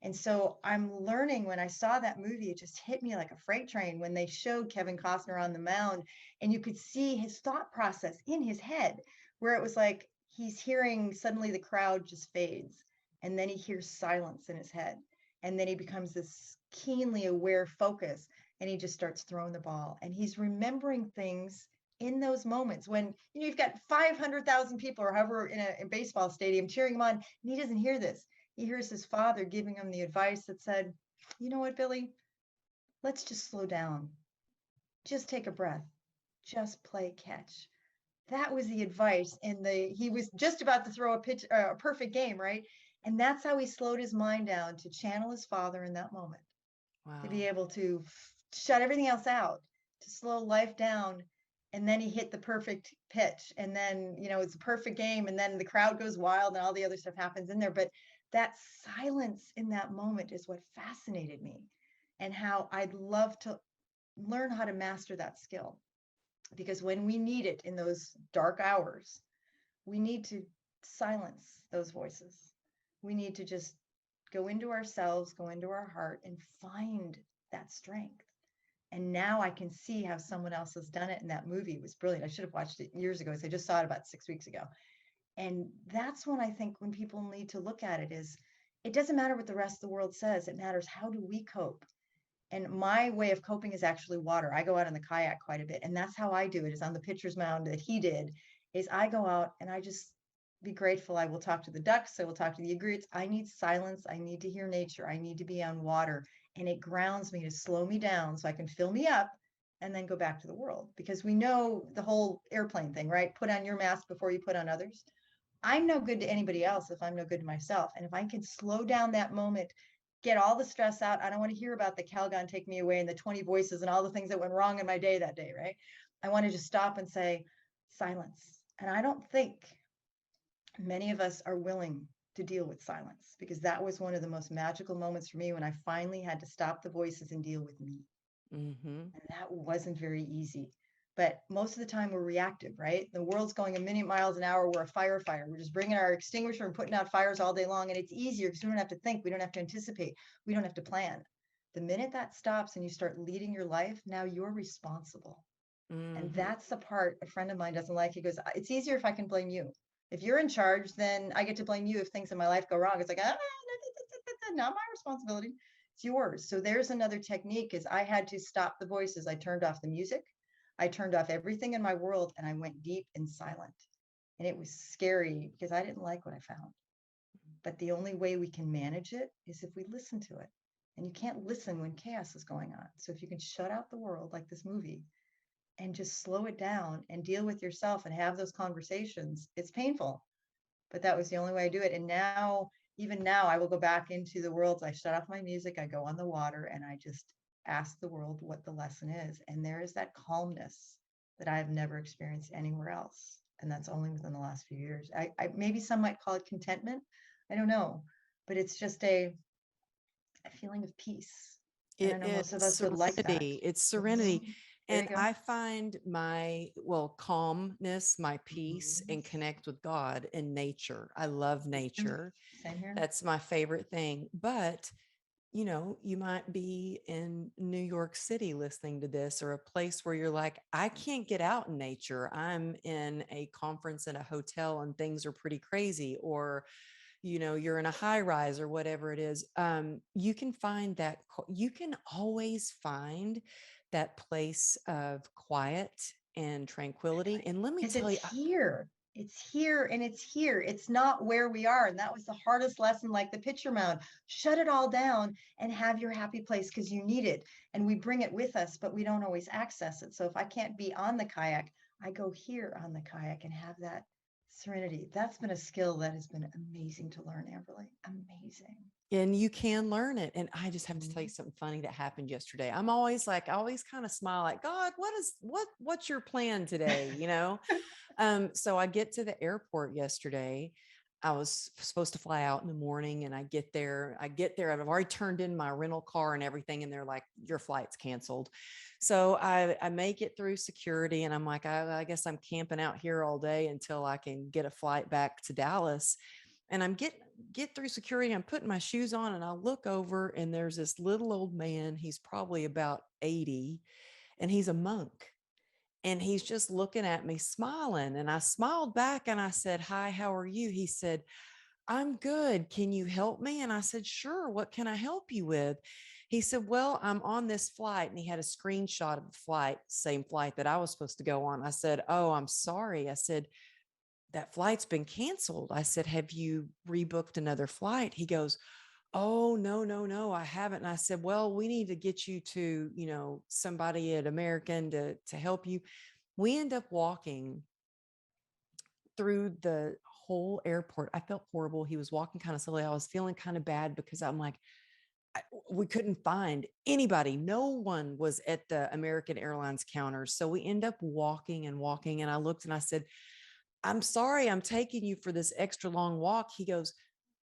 And so I'm learning when I saw that movie, it just hit me like a freight train when they showed Kevin Costner on the mound and you could see his thought process in his head, where it was like he's hearing suddenly the crowd just fades and then he hears silence in his head. And then he becomes this keenly aware focus and he just starts throwing the ball and he's remembering things in those moments when you've got 500,000 people or however in a baseball stadium cheering him on and he doesn't hear this. He hears his father giving him the advice that said, you know what, Billy, let's just slow down. Just take a breath. Just play catch. That was the advice. And he was just about to throw a perfect game, right? And that's how he slowed his mind down to channel his father in that moment, to be Wow. able to shut everything else out, to slow life down. And then he hit the perfect pitch. And then, it's a perfect game. And then the crowd goes wild and all the other stuff happens in there. But that silence in that moment is what fascinated me and how I'd love to learn how to master that skill. Because when we need it in those dark hours, we need to silence those voices. We need to just go into ourselves, go into our heart, and find that strength. And now I can see how someone else has done it. And that movie was brilliant. I should have watched it years ago. So I just saw it about 6 weeks ago. And that's when I think when people need to look at it is it doesn't matter what the rest of the world says. It matters how do we cope? And my way of coping is actually water. I go out in the kayak quite a bit. And that's how I do it is on the pitcher's mound that he did is I go out and I just be grateful. I will talk to the ducks. I will talk to the egrets. I need silence. I need to hear nature. I need to be on water. And it grounds me to slow me down so I can fill me up and then go back to the world. Because we know the whole airplane thing, right? Put on your mask before you put on others. I'm no good to anybody else if I'm no good to myself. And if I can slow down that moment, get all the stress out, I don't want to hear about the Calgon take me away and the 20 voices and all the things that went wrong in my day that day, right? I want to just stop and say, silence. And I don't think many of us are willing to deal with silence, because that was one of the most magical moments for me when I finally had to stop the voices and deal with me. Mm-hmm. And that wasn't very easy. But most of the time we're reactive, right? The world's going a million miles an hour. We're a firefighter. We're just bringing our extinguisher and putting out fires all day long. And it's easier because we don't have to think. We don't have to anticipate. We don't have to plan. The minute that stops and you start leading your life, now you're responsible. And Mm-hmm. that's the part a friend of mine doesn't like. He goes, it's easier if I can blame you. If you're in charge, then I get to blame you if things in my life go wrong. It's like, not my responsibility. It's yours. So there's another technique is I had to stop the voices. I turned off the music. I turned off everything in my world and I went deep and silent. And it was scary because I didn't like what I found. But the only way we can manage it is if we listen to it. And you can't listen when chaos is going on. So if you can shut out the world like this movie and just slow it down and deal with yourself and have those conversations, it's painful, but that was the only way I do it. And now, even now, I will go back into the world. I shut off my music, I go on the water, and I just ask the world what the lesson is. And there is that calmness that I have never experienced anywhere else. And that's only within the last few years. I maybe some might call it contentment. I don't know, but it's just a feeling of peace. And I It know is most of us would like that. serenity. It's serenity. Mhm. There And you go. I find my, well, calmness, my peace, Mhm. and connect with God in nature. I love nature. Same here. That's my favorite thing. But, you might be in New York City listening to this, or a place where you're like, I can't get out in nature. I'm in a conference in a hotel and things are pretty crazy. Or, you're in a high rise or whatever it is. You can find that, you can always find that place of quiet and tranquility. And let me Because tell it's you, here. It's here and it's here. It's not where we are. And that was the hardest lesson, like the picture mound. Shut it all down and have your happy place because you need it. And we bring it with us, but we don't always access it. So if I can't be on the kayak, I go here on the kayak and have that serenity. That's been a skill that has been amazing to learn, Amberly. Amazing. and you can learn it. And I just have to tell you Mhm. something funny that happened yesterday. I'm always like, I always kind of smile like, God, what's your plan today? So I get to the airport yesterday. I was supposed to fly out in the morning, and I get there. I've already turned in my rental car and everything. And they're like, your flight's canceled. So I make it through security, and I'm like, I guess I'm camping out here all day until I can get a flight back to Dallas. And get through security. I'm putting my shoes on, and I look over, and there's this little old man. He's probably about 80, and he's a monk. And he's just looking at me smiling. And I smiled back and I said, Hi, how are you? He said, I'm good. Can you help me? And I said, Sure. What can I help you with? He said, Well, I'm on this flight. And he had a screenshot of the flight, same flight that I was supposed to go on. I said, Oh, I'm sorry. I said, That flight's been canceled. I said, Have you rebooked another flight? He goes, Oh, no, no, no, I haven't. And I said, Well, we need to get you to, somebody at American to help you. We end up walking through the whole airport. I felt horrible. He was walking kind of slowly. I was feeling kind of bad because I'm like, we couldn't find anybody. No one was at the American Airlines counters. So we end up walking and walking. And I looked and I said, I'm sorry, I'm taking you for this extra long walk. He goes,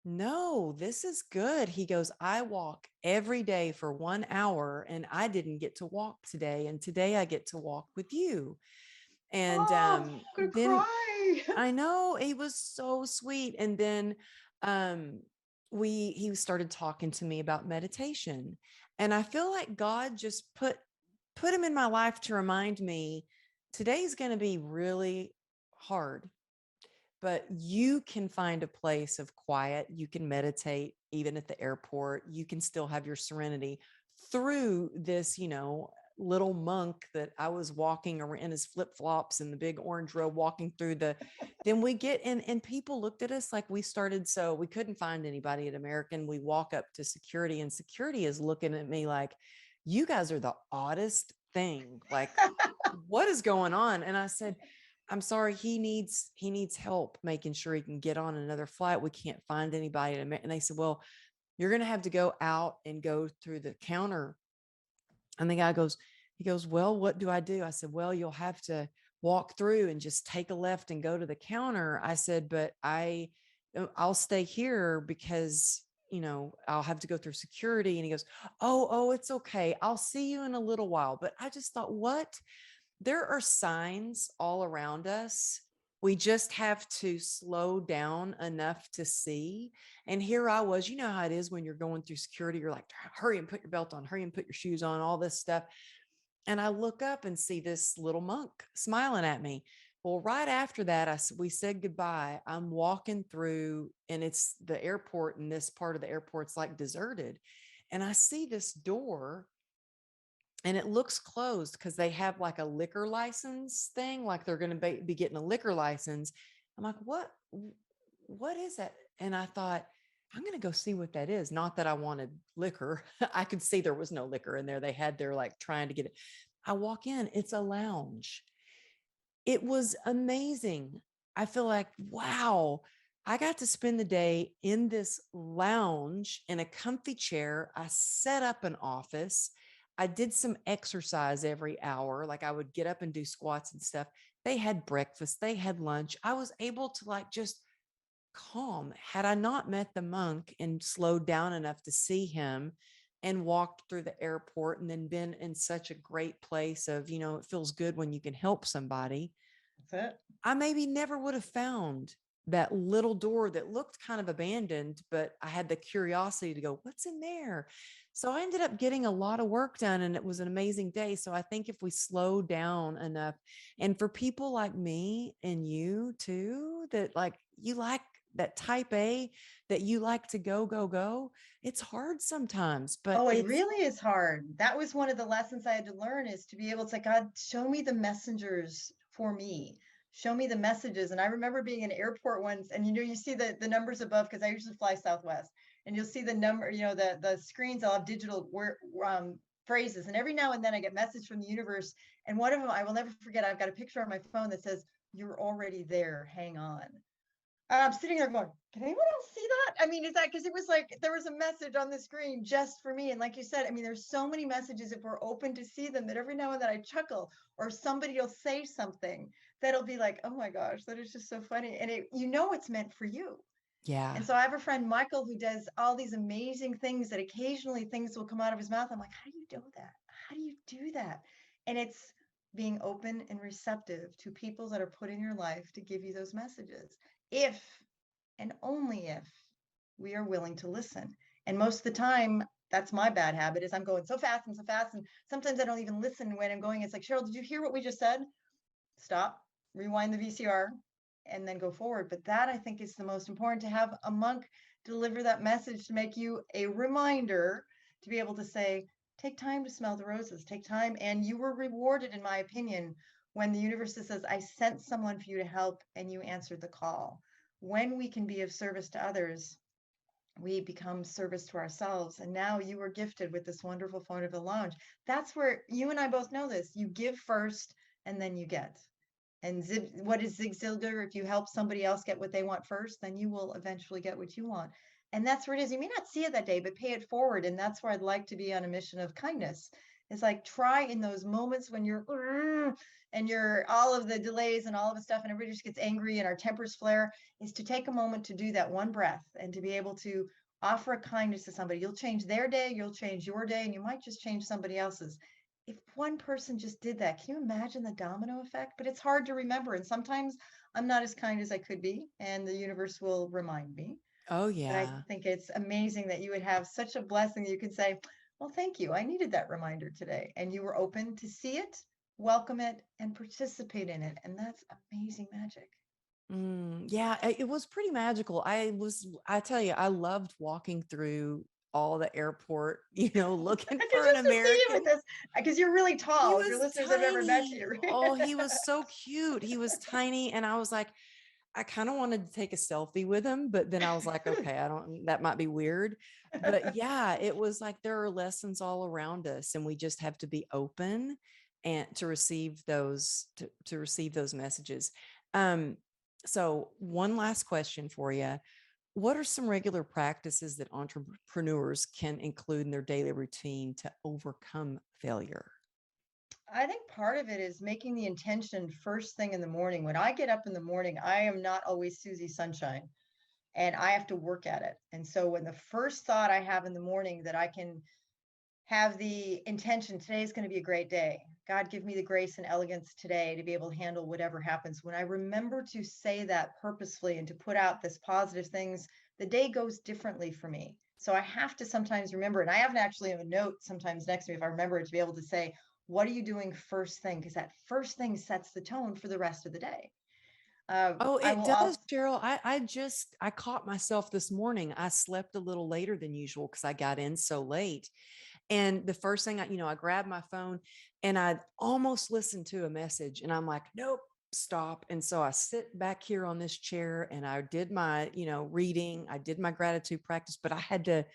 No, this is good. He goes, I walk every day for 1 hour, and I didn't get to walk today. And today I get to walk with you. And Oh, I'm gonna then cry. I know, he was so sweet. And then um he started talking to me about meditation. And I feel like God just put him in my life to remind me today's going to be really hard, but you can find a place of quiet. You can meditate even at the airport. You can still have your serenity through this, little monk that I was walking around in his flip flops and the big orange robe walking through then we get in, and people looked at us like we started. So we couldn't find anybody at American. We walk up to security, and security is looking at me like, you guys are the oddest thing. Like, what is going on? And I said, I'm sorry, he needs help making sure he can get on another flight. We can't find anybody to and they said, well, you're going to have to go out and go through the counter. And the guy goes, he goes, well, what do I do? I said, well, you'll have to walk through and just take a left and go to the counter. I said, but I'll stay here because, I'll have to go through security. And he goes, oh, it's okay. I'll see you in a little while. But I just thought, what? There are signs all around us. We just have to slow down enough to see. And here I was, you know how it is when you're going through security, you're like, hurry and put your belt on, hurry and put your shoes on, all this stuff. And I look up and see this little monk smiling at me. Well, right after that, we said goodbye. I'm walking through, and it's the airport, and this part of the airport's like deserted. And I see this door and it looks closed because they have like a liquor license thing, like they're going to be getting a liquor license. I'm like, what is that? And I thought, I'm going to go see what that is. Not that I wanted liquor. I could see there was no liquor in there. They had their like trying to get it. I walk in, it's a lounge. It was amazing. I feel like, wow, I got to spend the day in this lounge in a comfy chair. I set up an office. I did some exercise every hour. Like I would get up and do squats and stuff. They had breakfast, they had lunch. I was able to like just calm. Had I not met the monk and slowed down enough to see him and walked through the airport and then been in such a great place of, it feels good when you can help somebody. That's it. I maybe never would have found that little door that looked kind of abandoned, but I had the curiosity to go, what's in there? So I ended up getting a lot of work done and it was an amazing day. So I think if we slow down enough, and for people like me and you too, that like you like that type A, that you like to go, go, go, it's hard sometimes, but Oh, it it's, really is hard. That was one of the lessons I had to learn, is to be able to, God, show me the messengers for me. Show me the messages. And I remember being in an airport once, and you see the numbers above, because I usually fly Southwest, and you'll see the number, the screens all have digital phrases. And every now and then I get message from the universe. And one of them I will never forget. I've got a picture on my phone that says, "You're already there. Hang on." I'm sitting there going, can anyone else see that? I mean, is that because it was like there was a message on the screen just for me? And like you said, I mean, there's so many messages if we're open to see them, that every now and then I chuckle, or somebody will say something that'll be like, oh my gosh, that is just so funny. And it's meant for you. yeah. And so I have a friend, Michael, who does all these amazing things that occasionally things will come out of his mouth. I'm like, how do you do that? How do you do that? And it's being open and receptive to people that are put in your life to give you those messages. If and only if we are willing to listen. And most of the time, that's my bad habit, is I'm going so fast and so fast. And sometimes I don't even listen when I'm going. It's like, Cheryl, did you hear what we just said? Stop, rewind the VCR, and then go forward. But that, I think, is the most important, to have a monk deliver that message, to make you a reminder to be able to say, take time to smell the roses, take time. And you were rewarded, in my opinion, when the universe says, I sent someone for you to help, and you answered the call. When we can be of service to others, we become service to ourselves. And now you were gifted with this wonderful phone of the lounge. That's where you and I both know this. You give first and then you get. And what is Zig Ziglar? If you help somebody else get what they want first, then you will eventually get what you want. And that's where it is. You may not see it that day, but pay it forward. And that's where I'd like to be, on a mission of kindness. It's like, try in those moments when you're and you're all of the delays and all of the stuff, and everybody just gets angry and our tempers flare, is to take a moment to do that one breath and to be able to offer a kindness to somebody. You'll change their day, you'll change your day, and you might just change somebody else's. If one person just did that, can you imagine the domino effect? But it's hard to remember. And sometimes I'm not as kind as I could be, and the universe will remind me. Oh, But I yeah. think it's amazing that you would have such a blessing that you could say, well, thank you. I needed that reminder today. And you were open to see it, welcome it, and participate in it. And that's amazing magic. Yeah, it was pretty magical. I tell you, I loved walking through all the airport, looking Because for an just to see you with American. this, because you're really He tall. If your was listeners have ever met tiny. you. Oh, he was so cute. He was tiny. And I was like, I kind of wanted to take a selfie with him, but then I was like, okay, that might be weird. But yeah, it was like there are lessons all around us and we just have to be open and to receive those to receive those messages. Um, so one last question for you. What are some regular practices that entrepreneurs can include in their daily routine to overcome failure? I think part of it is making the intention first thing in the morning. When I get up in the morning, I am not always Susie Sunshine and I have to work at it. And so when the first thought I have in the morning that I can have the intention, today is going to be a great day. God, give me the grace and elegance today to be able to handle whatever happens. When I remember to say that purposefully and to put out this positive things, the day goes differently for me. So I have to sometimes remember, and I have actually a note sometimes next to me if I remember it to be able to say, what are you doing first thing? Because that first thing sets the tone for the rest of the day. Oh, I it will does, also, Cheryl. I caught myself this morning. I slept a little later than usual because I got in so late. And the first thing I grabbed my phone and I almost listened to a message and I'm like, nope, stop. And so I sit back here on this chair and I did my, reading, I did my gratitude practice, but I had to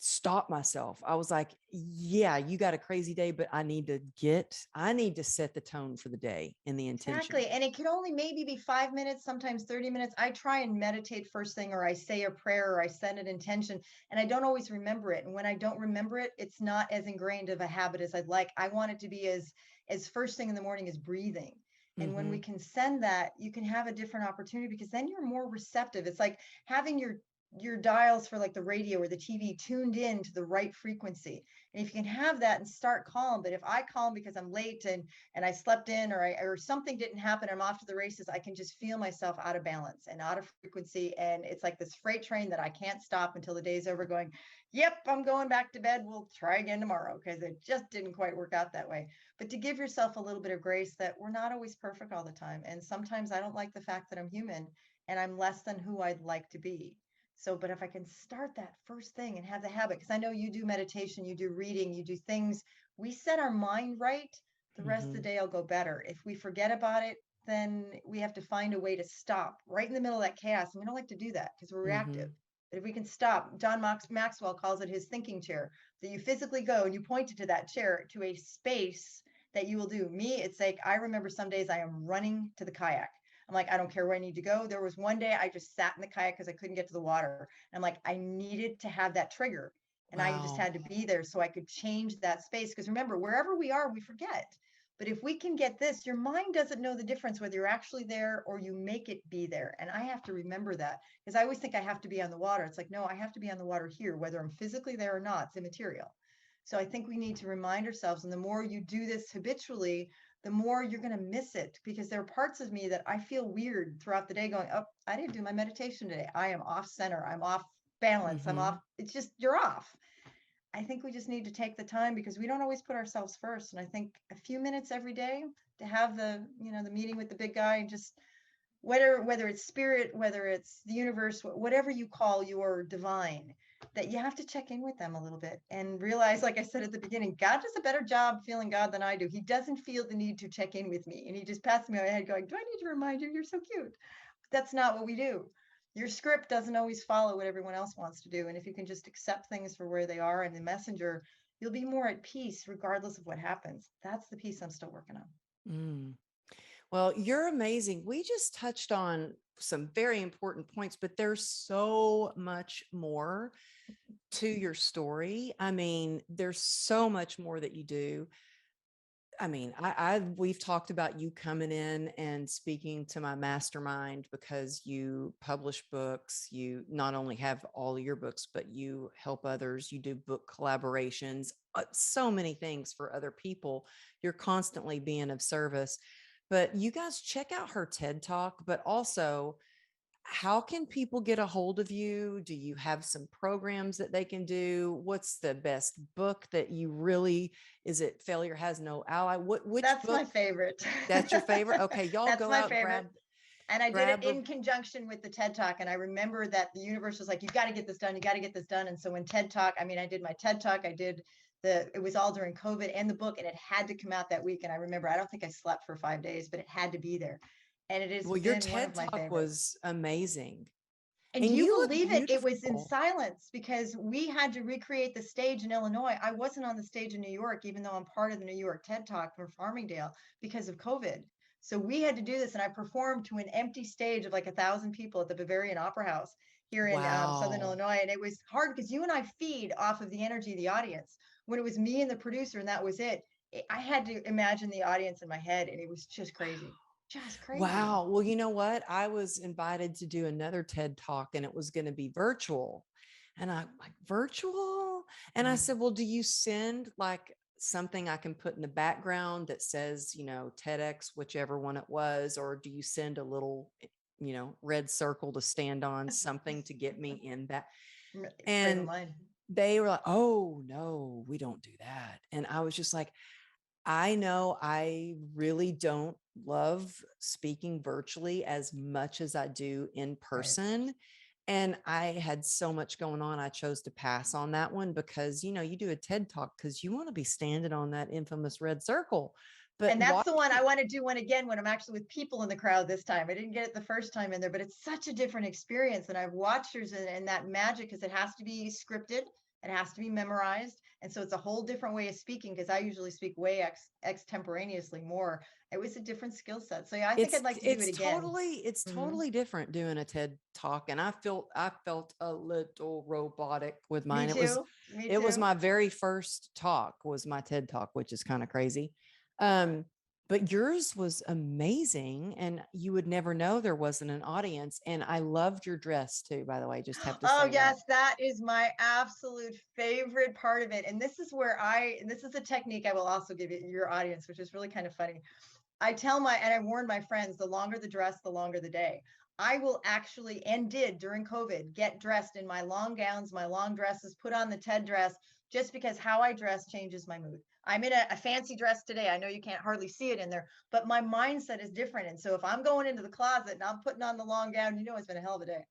stop myself. I was like, yeah, you got a crazy day, but I need to set the tone for the day and the intention. exactly. And it could only maybe be 5 minutes, sometimes 30 minutes. I try and meditate first thing, or I say a prayer, or I send an intention, and I don't always remember it. And when I don't remember it, it's not as ingrained of a habit as I'd like. I want it to be as first thing in the morning as breathing. And when we Hmm. can send that, you can have a different opportunity because then you're more receptive. It's like having your dials for like the radio or the TV tuned in to the right frequency. And if you can have that and start calm, but if I calm because I'm late and I slept in or something didn't happen, I'm off to the races, I can just feel myself out of balance and out of frequency. And it's like this freight train that I can't stop until the day's over going, yep, I'm going back to bed. We'll try again tomorrow because it just didn't quite work out that way. But to give yourself a little bit of grace that we're not always perfect all the time. And sometimes I don't like the fact that I'm human and I'm less than who I'd like to be. So, but if I can start that first thing and have the habit, because I know you do meditation, you do reading, you do things, we set our mind right, the rest of the Hmm. day will go better. If we forget about it, then we have to find a way to stop right in the middle of that chaos. And we don't like to do that because we're reactive. Hmm. But if we can stop, Maxwell calls it his thinking chair, that you physically go and you point it to that chair to a space that you will do. Me, it's like I remember some days I am running to the kayak. I'm like, I don't care where I need to go. There was one day I just sat in the kayak because I couldn't get to the water. And I'm like, I needed to have that trigger. And I just Wow. had to be there so I could change that space. Because remember, wherever we are, we forget. But if we can get this, your mind doesn't know the difference whether you're actually there or you make it be there. And I have to remember that because I always think I have to be on the water. It's like, no, I have to be on the water here, whether I'm physically there or not, it's immaterial. So I think we need to remind ourselves. And the more you do this habitually, the more you're going to miss it because there are parts of me that I feel weird throughout the day going, oh, I didn't do my meditation today. I am off center. I'm off balance. I'm off. Hmm. It's just, you're off. I think we just need to take the time because we don't always put ourselves first. And I think a few minutes every day to have the meeting with the big guy and just whether it's spirit, whether it's the universe, whatever you call your divine, that you have to check in with them a little bit and realize, like I said at the beginning, God does a better job feeling God than I do. He doesn't feel the need to check in with me. And he just passed me on my head going, do I need to remind you? You're so cute. That's not what we do. Your script doesn't always follow what everyone else wants to do. And if you can just accept things for where they are and the messenger, you'll be more at peace regardless of what happens. That's the piece I'm still working on. Mm. Well, you're amazing. We just touched on some very important points, but there's so much more to your story. I mean, there's so much more that you do. I mean, we've talked about you coming in and speaking to my mastermind because you publish books. You not only have all of your books, but you help others. You do book collaborations, so many things for other people. You're constantly being of service. But you guys check out her TED Talk, but also how can people get a hold of you? Do you have some programs that they can do? What's the best book that you really, is it Failure Has No Ally? Which That's my book? favorite. That's your favorite? Okay, y'all That's go my out, favorite. And I did it grab a, in conjunction with the TED Talk. And I remember that the universe was like, you got to get this done. You got to get this done. And so when TED Talk, I mean, I did my TED Talk, it was all during COVID and the book, and it had to come out that week. And I remember, I don't think I slept for 5 days, but it had to be there. And it has well, your been one TED of my Talk favorites. was amazing. And do And you you look believe it? It was in beautiful. silence because we had to recreate the stage in Illinois. I wasn't on the stage in New York, even though I'm part of the New York TED Talk for Farmingdale because of COVID. So we had to do this, and I performed to an empty stage of like 1,000 people at the Bavarian Opera House here in Southern Wow. Illinois. And it was hard because you and I feed off of the energy of the audience. When it was me and the producer, and that was it, I had to imagine the audience in my head, and it was just crazy, just crazy. Wow. Well, you know what? I was invited to do another TED talk and it was going to be virtual. And I'm like, virtual? And I Mm. said, well, do you send like something I can put in the background that says, you know, TEDx, whichever one it was, or do you send a little, you know, red circle to stand on, something to get me in that? Frame of And mind. they were like, oh, no, we don't do that. And I was just like, I know I really don't love speaking virtually as much as I do in Right. person. And I had so much going on. I chose to pass on that one because, you know, you do a TED talk because you want to be standing on that infamous red circle. But And that's the one I want to do one again when I'm actually with people in the crowd this time. I didn't get it the first time in there, but it's such a different experience. And I've watched yours and that magic because it has to be scripted, it has to be memorized. And so it's a whole different way of speaking because I usually speak way extemporaneously more. It was a different skill set. So yeah, I think I'd like to do it again. it's Hmm. totally different doing a TED talk. And I felt a little robotic with Me mine. too. Me It was too. my very first talk was my TED talk, which is kind of crazy. Um, but yours was amazing. And you would never know there wasn't an audience. And I loved your dress too, by the way, just have to Oh, say that. yes, that is my absolute favorite part of it. And this is where this is a technique I will also give your audience, which is really kind of funny. And I warn my friends, the longer the dress, the longer the day. I will actually, and did during COVID, get dressed in my long gowns, my long dresses, put on the TED dress, just because how I dress changes my mood. I'm in a fancy dress today. I know you can't hardly see it in there, but my mindset is different. And so if I'm going into the closet and I'm putting on the long gown, it's been a hell of a day.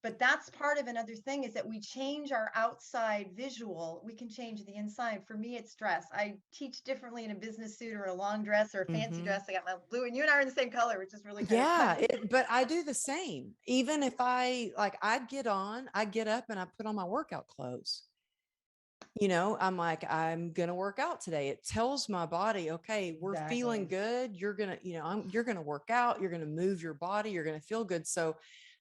But that's part of another thing is that we change our outside visual. We can change the inside. For me, it's dress. I teach differently in a business suit or a long dress or a fancy Hmm. dress. I got my blue, and you and I are in the same color, which is really kind of Yeah, funny. but I do the same. Even if I get up and I put on my workout clothes. You know, I'm like, I'm going to work out today. It tells my body, okay, we're feeling Exactly. good. You're going to, you're going to work out. You're going to move your body. You're going to feel good. So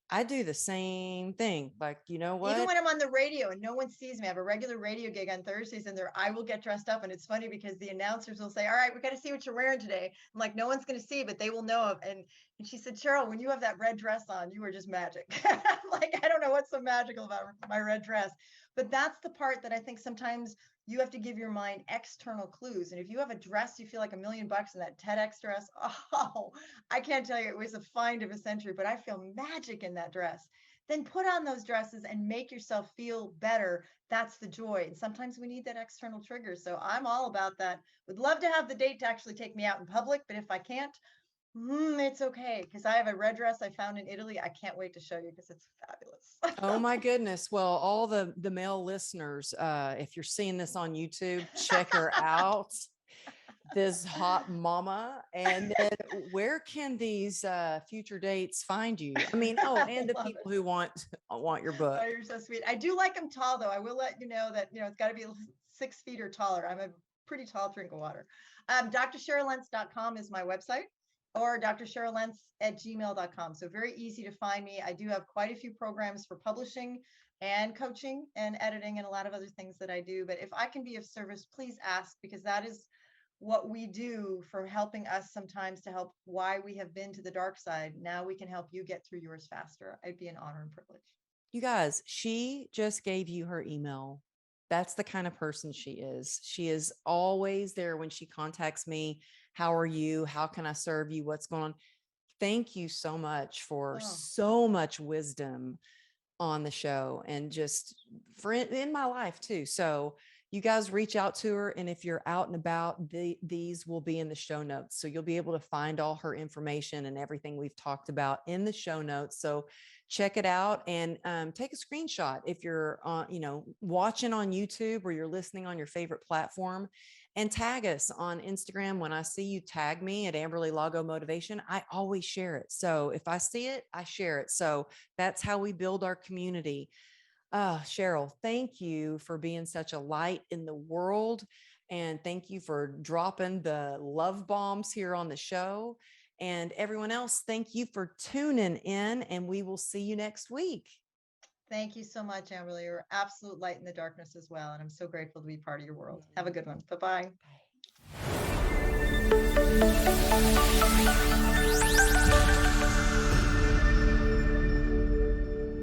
I do the same thing. Like, you know Even what? when I'm on the radio and no one sees me, I have a regular radio gig on Thursdays, and I will get dressed up. And it's funny because the announcers will say, "All right, we got to see what you're wearing today." I'm like, "No one's going to see, but they will know." And she said, "Cheryl, when you have that red dress on, you are just magic." I'm like, I don't know what's so magical about my red dress, but that's the part that I think sometimes you have to give your mind external clues. And if you have a dress, you feel like $1,000,000 in that TEDx dress. Oh, I can't tell you, it was a find of a century, but I feel magic in that dress. Then put on those dresses and make yourself feel better. That's the joy. And sometimes we need that external trigger. So I'm all about that. Would love to have the date to actually take me out in public, but if I can't, it's okay because I have a red dress I found in Italy. I can't wait to show you because it's Oh fabulous. my goodness. Well, all the male listeners, if you're seeing this on YouTube, check her out. This hot mama. And then where can these future dates find you? I mean, oh, I and the love it. people who want your Oh, book. you're so sweet. I do like them tall, though. I will let you know that, it's got to be 6 feet or taller. I'm a pretty tall drink of water. DrCherylLentz.com is my website, or drcheryllentz@gmail.com. So very easy to find me. I do have quite a few programs for publishing and coaching and editing and a lot of other things that I do. But if I can be of service, please ask, because that is what we do for helping us sometimes to help why we have been to the dark side. Now we can help you get through yours faster. It'd be an honor and privilege. You guys, she just gave you her email. That's the kind of person she is. She is always there when she contacts me. How are you? How can I serve you? What's going on? Thank you so much for Oh, so much wisdom on the show and just for in my life too. So you guys reach out to her. And if you're out and about, these will be in the show notes. So you'll be able to find all her information and everything we've talked about in the show notes. So check it out and take a screenshot if you're watching on YouTube or you're listening on your favorite platform, and tag us on Instagram. When I see you tag me at Amberly Lago Motivation, I always share it. So if I see it, I share it. So that's how we build our community. Cheryl, thank you for being such a light in the world. And thank you for dropping the love bombs here on the show. And everyone else, thank you for tuning in, and we will see you next week. Thank you so much, Amberly. You're absolute light in the darkness as well. And I'm so grateful to be part of your world. Have a good one. Bye-bye. Bye.